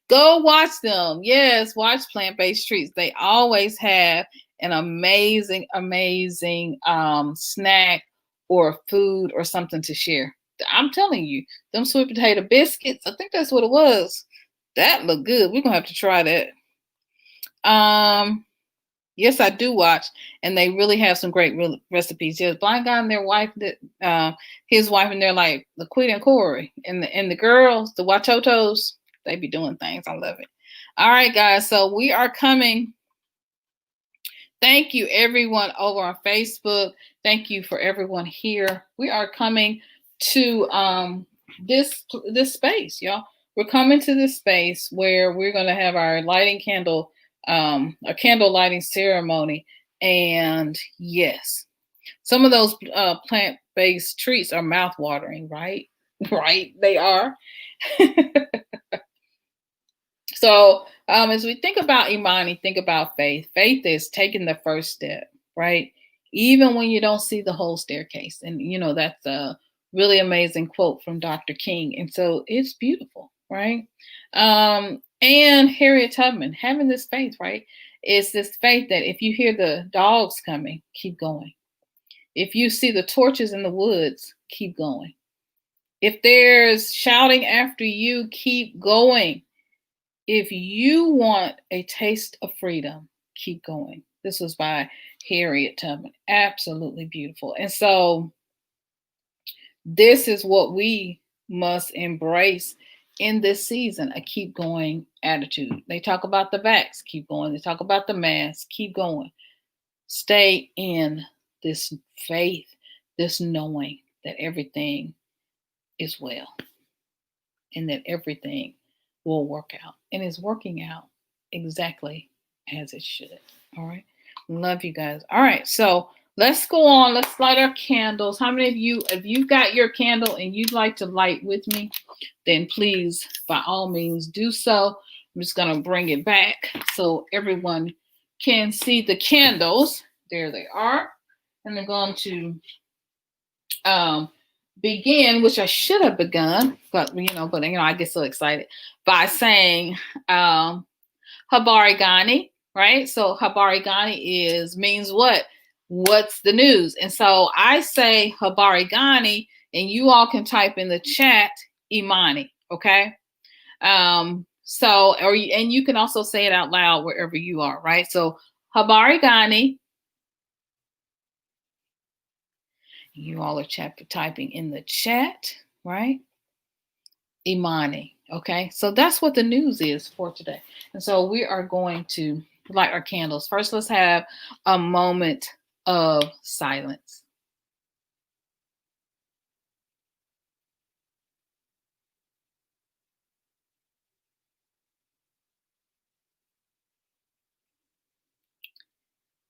Go watch them. Yes, watch plant-based treats. They always have an amazing snack or food or something to share. I'm telling you, them sweet potato biscuits, I think that's what it was. That looked good. We're gonna have to try that. Yes, I do watch, and they really have some great recipes. There's a blind guy and their wife, his wife, and they're like Laquita and Corey, and the girls, the Watotos, they be doing things. I love it. All right, guys. So we are coming. Thank you, everyone over on Facebook. Thank you for everyone here. We are coming to this space, y'all. we're coming to this space where we're going to have our lighting candle, a candle lighting ceremony. And yes, some of those plant-based treats are mouth-watering, right? Right, they are. So as we think about Imani, think about faith. Faith is taking the first step, right? Even when you don't see the whole staircase. And, that's a really amazing quote from Dr. King. And so it's beautiful, right? And Harriet Tubman, having this faith, right? Is this faith that if you hear the dogs coming, keep going. If you see the torches in the woods, keep going. If there's shouting after you, keep going. If you want a taste of freedom, keep going. This was by Harriet Tubman. Absolutely beautiful. And so this is what we must embrace in this season, a keep going attitude. They talk about the vax, keep going. They talk about the mask, keep going. Stay in this faith, this knowing that everything is well and that everything will work out and is working out exactly as it should. All right. Love you guys. All right. So let's go on. Let's light our candles. How many of you, if you've got your candle and you'd like to light with me, then please, by all means, do so. I'm just going to bring it back so everyone can see the candles. There they are. And I'm going to begin, which I should have begun, but I get so excited by saying Habari Gani, right? So Habari Gani means what? What's the news? And so I say Habari Gani, and you all can type in the chat Imani, okay? And you can also say it out loud wherever you are, right? So Habari Gani. You all are typing in the chat, right? Imani. Okay, so that's what the news is for today. And so we are going to light our candles. First, let's have a moment of silence.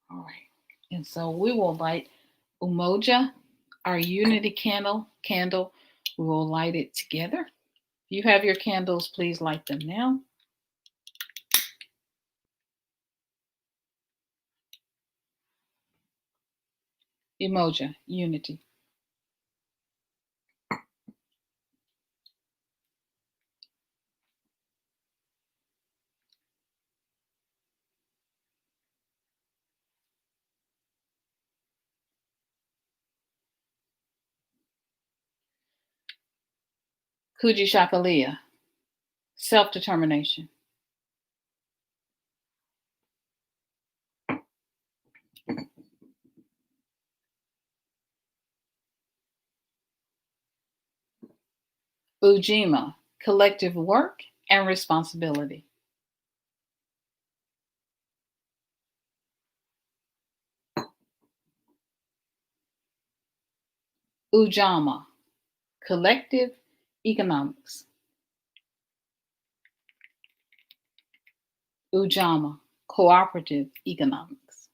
All right, and so we will light Umoja, our unity candle. We will light it together. If you have your candles, please light them now. Umoja, unity. Kujishakalia, self-determination. Ujima, collective work and responsibility. Ujama, collective economics. Ujama, cooperative economics.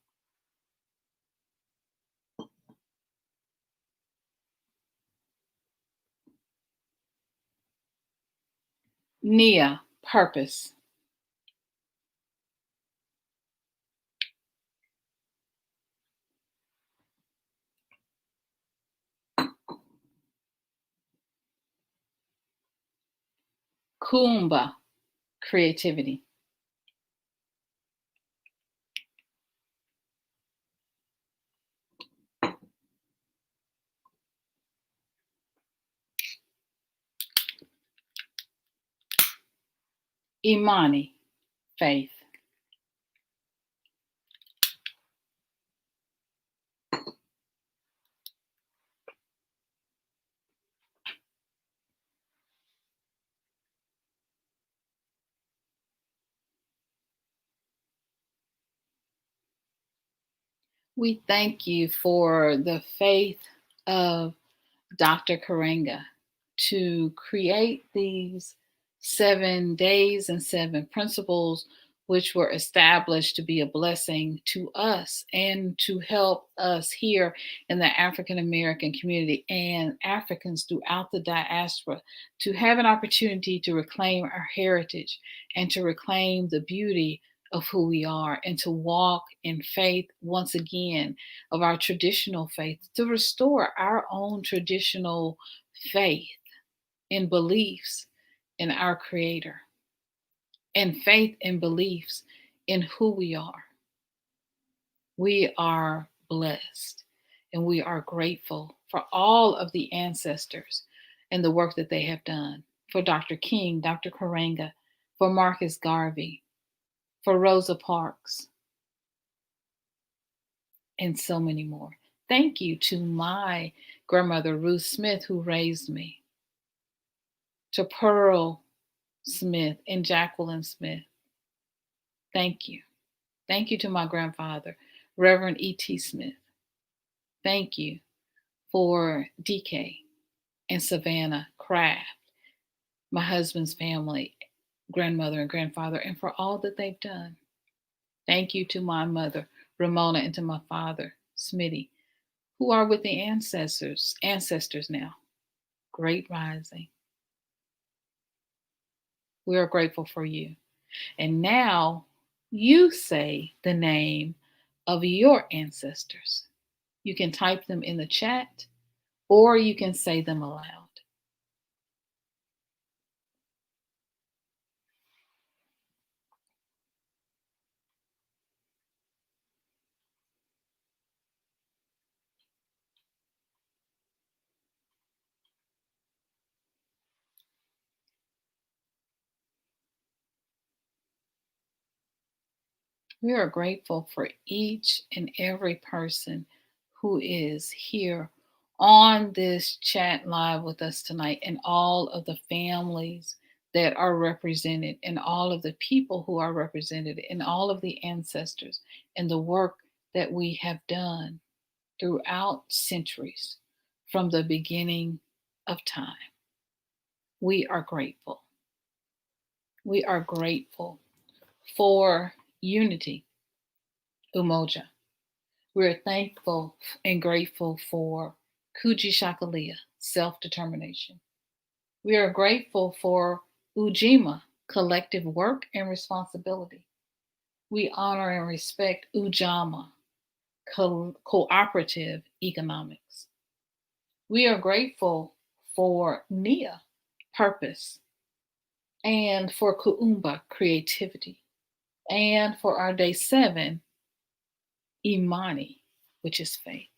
Nia, purpose. Kumba, creativity. Imani, faith. We thank you for the faith of Dr. Karenga to create these 7 days and 7 principles, which were established to be a blessing to us and to help us here in the African American community and Africans throughout the diaspora to have an opportunity to reclaim our heritage and to reclaim the beauty of who we are and to walk in faith once again of our traditional faith, to restore our own traditional faith in beliefs in our Creator and faith and beliefs in who we are. We are blessed and we are grateful for all of the ancestors and the work that they have done. For Dr. King, Dr. Karenga, for Marcus Garvey, for Rosa Parks, and so many more. Thank you to my grandmother, Ruth Smith, who raised me, to Pearl Smith and Jacqueline Smith. Thank you. Thank you to my grandfather, Reverend E.T. Smith. Thank you for DK and Savannah Craft, my husband's family, grandmother and grandfather, and for all that they've done. Thank you to my mother, Ramona, and to my father, Smitty, who are with the ancestors now. Great rising. We are grateful for you. And now you say the name of your ancestors. You can type them in the chat or you can say them aloud. We are grateful for each and every person who is here on this chat live with us tonight, and all of the families that are represented, and all of the people who are represented, and all of the ancestors, and the work that we have done throughout centuries from the beginning of time. We are grateful. We are grateful for unity, umoja. We're thankful and grateful for Kujishakalia, self-determination. We are grateful for Ujima, collective work and responsibility. We honor and respect Ujama, cooperative economics. We are grateful for Nia, purpose, and for Kuumba, creativity, and for our day 7, Imani, which is faith.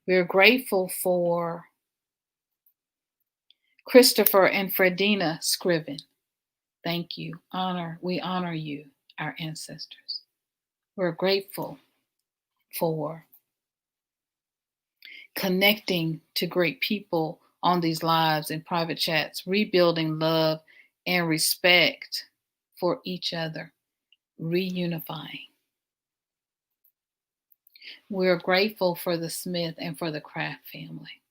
We're grateful for Christopher and Fredina Scriven. Thank you. We honor you, our ancestors. We're grateful for connecting to great people on these lives in private chats, rebuilding love and respect for each other, reunifying. We're grateful for the Smith and for the Kraft family.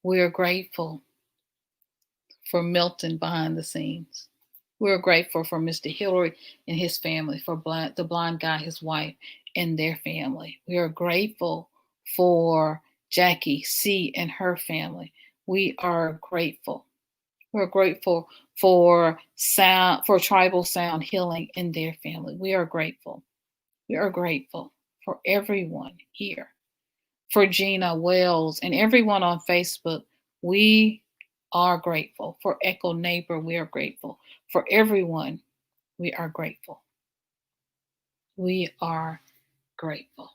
We're grateful for Milton behind the scenes. We're grateful for Mr. Hillary and his family, for the blind guy, his wife, and their family. We are grateful for Jackie C. and her family. We are grateful. We're grateful for Tribal Sound Healing and their family. We are grateful. We are grateful for everyone here. For Gina Wells and everyone on Facebook, we are grateful. For Echo Neighbor, we are grateful. For everyone, we are grateful. We are grateful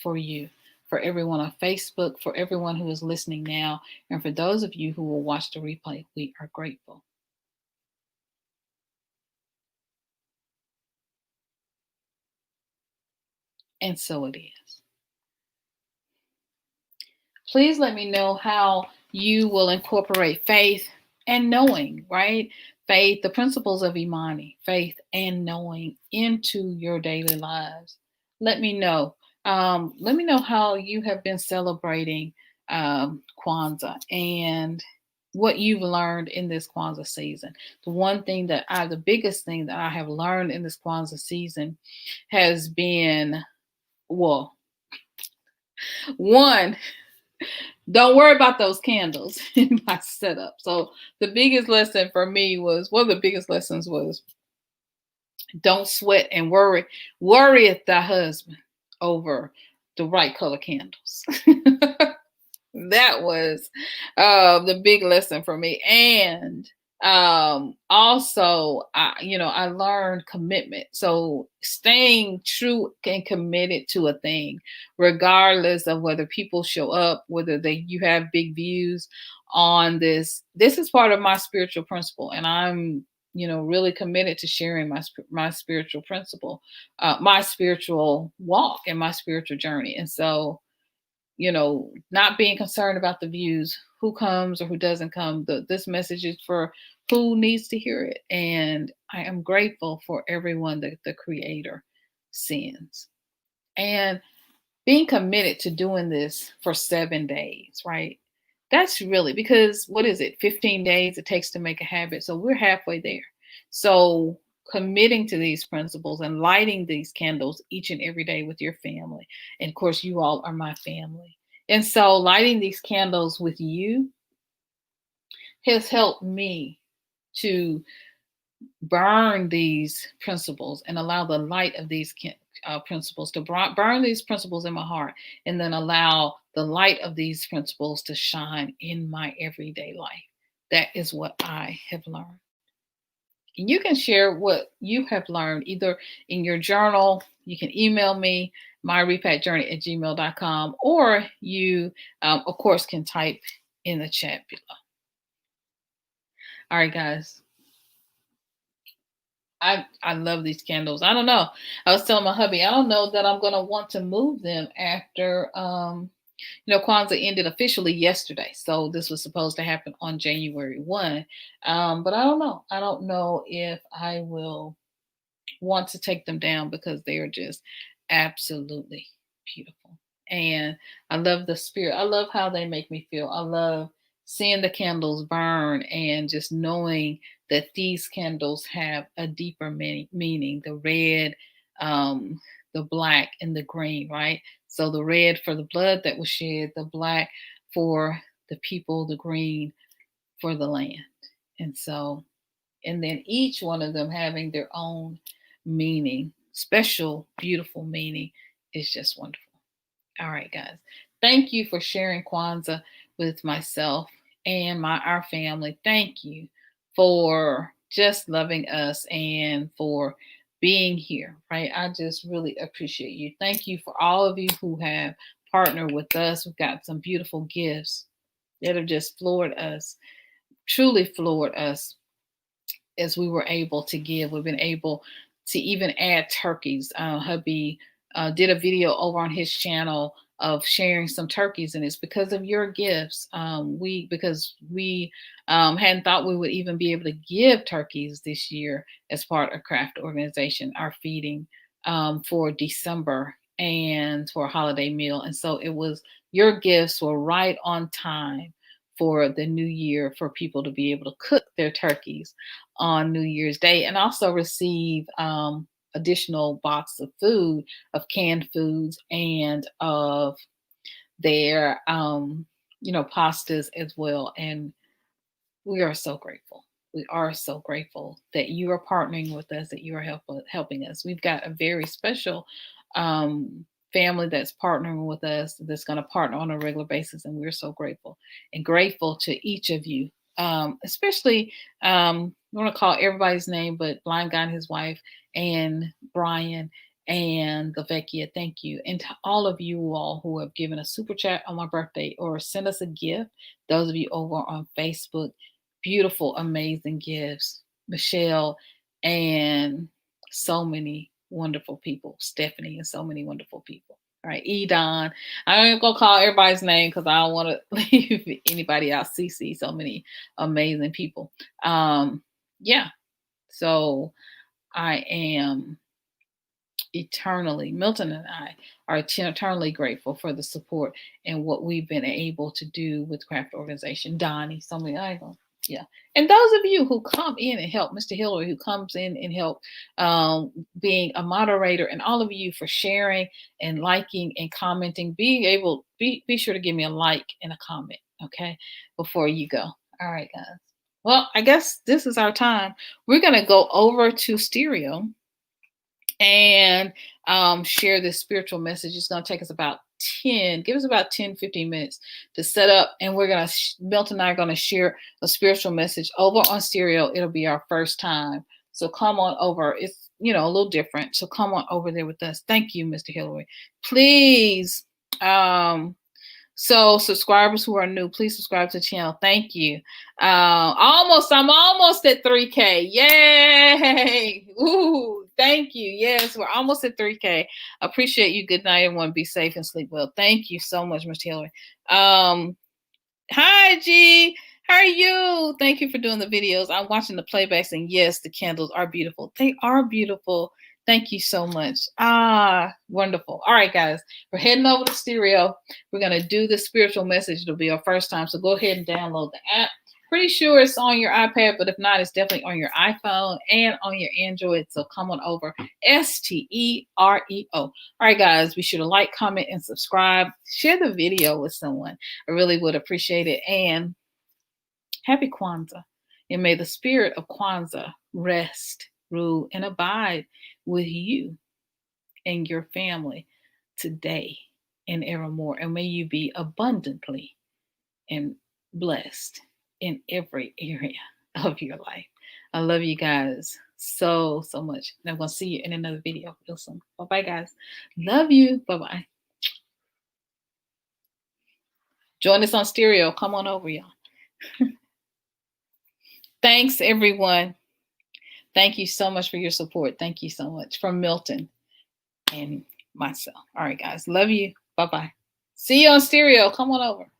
for you, for everyone on Facebook, for everyone who is listening now, and for those of you who will watch the replay, we are grateful. And so it is. Please let me know how you will incorporate faith and knowing, right? Faith, the principles of Imani, faith and knowing into your daily lives. Let me know. Let me know how you have been celebrating Kwanzaa and what you've learned in this Kwanzaa season. The biggest thing that I have learned in this Kwanzaa season has been, well, one, don't worry about those candles in my setup. So the biggest lesson for me was, one of the biggest lessons was, don't sweat and worry at thy husband over the right color candles. That was the big lesson for me. And also, I learned commitment. So staying true and committed to a thing, regardless of whether people show up, whether you have big views on this. This is part of my spiritual principle, and I'm really committed to sharing my spiritual principle, my spiritual walk, and my spiritual journey. And so, not being concerned about the views, who comes or who doesn't come. This message is for who needs to hear it. And I am grateful for everyone that the Creator sends. And being committed to doing this for 7 days, right? That's really, because what is it? 15 days it takes to make a habit. So we're halfway there. So committing to these principles and lighting these candles each and every day with your family. And of course, you all are my family. And so lighting these candles with you has helped me to burn these principles and allow the light of these principles to burn these principles in my heart, and then allow the light of these principles to shine in my everyday life. That is what I have learned. And you can share what you have learned either in your journal. You can email me, myrepackjourney@gmail.com, or you, of course, can type in the chat below. All right, guys. I love these candles. I don't know. I was telling my hubby, I don't know that I'm going to want to move them after, Kwanzaa ended officially yesterday. So this was supposed to happen on January 1. But I don't know. I don't know if I will want to take them down, because they are just absolutely beautiful. And I love the spirit. I love how they make me feel. I love seeing the candles burn and just knowing that these candles have a deeper meaning. The red, the black, and the green, right? So the red for the blood that was shed, the black for the people, the green for the land. And so, and then each one of them having their own meaning, special, beautiful meaning, is just wonderful. All right, guys. Thank you for sharing Kwanzaa with myself and our family. Thank you for just loving us and for being here, right? I just really appreciate you. Thank you for all of you who have partnered with us. We've got some beautiful gifts that have just floored us, truly floored us, as we were able to give. We've been able to even add turkeys. Hubby did a video over on his channel of sharing some turkeys, and it's because of your gifts. Because we hadn't thought we would even be able to give turkeys this year as part of Craft Organization, our feeding for December and for a holiday meal. And so your gifts were right on time for the new year, for people to be able to cook their turkeys on New Year's Day, and also receive additional box of food, of canned foods, and of their pastas as well. And we are so grateful. We are so grateful that you are partnering with us, that you are helping us. We've got a very special family that's partnering with us, that's going to partner on a regular basis, and we're so grateful to each of you. Especially, I want to call everybody's name, but Blind Guy and his wife, and Brian, and Lavecchia, thank you. And to all of you all who have given a super chat on my birthday or sent us a gift, those of you over on Facebook, beautiful, amazing gifts. Michelle, and so many wonderful people. Stephanie, and so many wonderful people. All right, Edon. I ain't gonna call everybody's name because I don't want to leave anybody out. CC, so many amazing people. Yeah. So I am eternally, Milton and I are eternally grateful for the support and what we've been able to do with craft organization. Donnie, somebody I go, yeah. And those of you who come in and help, Mr. Hillary, who comes in and help being a moderator, and all of you for sharing and liking and commenting, be sure to give me a like and a comment, okay, before you go. All right, guys. Well, I guess this is our time. We're going to go over to stereo and share this spiritual message. It's going to take us about 15 minutes to set up. And we're going to, Milton and I are going to share a spiritual message over on stereo. It'll be our first time. So come on over. It's, a little different. So come on over there with us. Thank you, Mr. Hillary. Please, so subscribers who are new, please subscribe to the channel. Thank you. I'm almost at 3K. Yay. Ooh, thank you. Yes, we're almost at 3K. Appreciate you. Good night, everyone. Be safe and sleep well. Thank you so much, Mr. Hillary. Hi, G. How are you? Thank you for doing the videos. I'm watching the playbacks, and yes, the candles are beautiful. They are beautiful. Thank you so much. Wonderful. All right, guys, we're heading over to stereo. We're going to do the spiritual message. It'll be our first time. So go ahead and download the app. Pretty sure it's on your iPad, but if not, it's definitely on your iPhone and on your Android. So come on over. STEREO. All right, guys, be sure to like, comment, and subscribe. Share the video with someone. I really would appreciate it. And happy Kwanzaa. And may the spirit of Kwanzaa rest, rule, and abide with you and your family today and evermore. And may you be abundantly and blessed in every area of your life. I love you guys so much. And I'm going to see you in another video real soon. Bye-bye, guys. Love you. Bye-bye. Join us on stereo. Come on over, y'all. Thanks, everyone. Thank you so much for your support. Thank you so much. From Milton and myself. All right, guys. Love you. Bye-bye. See you on stereo. Come on over.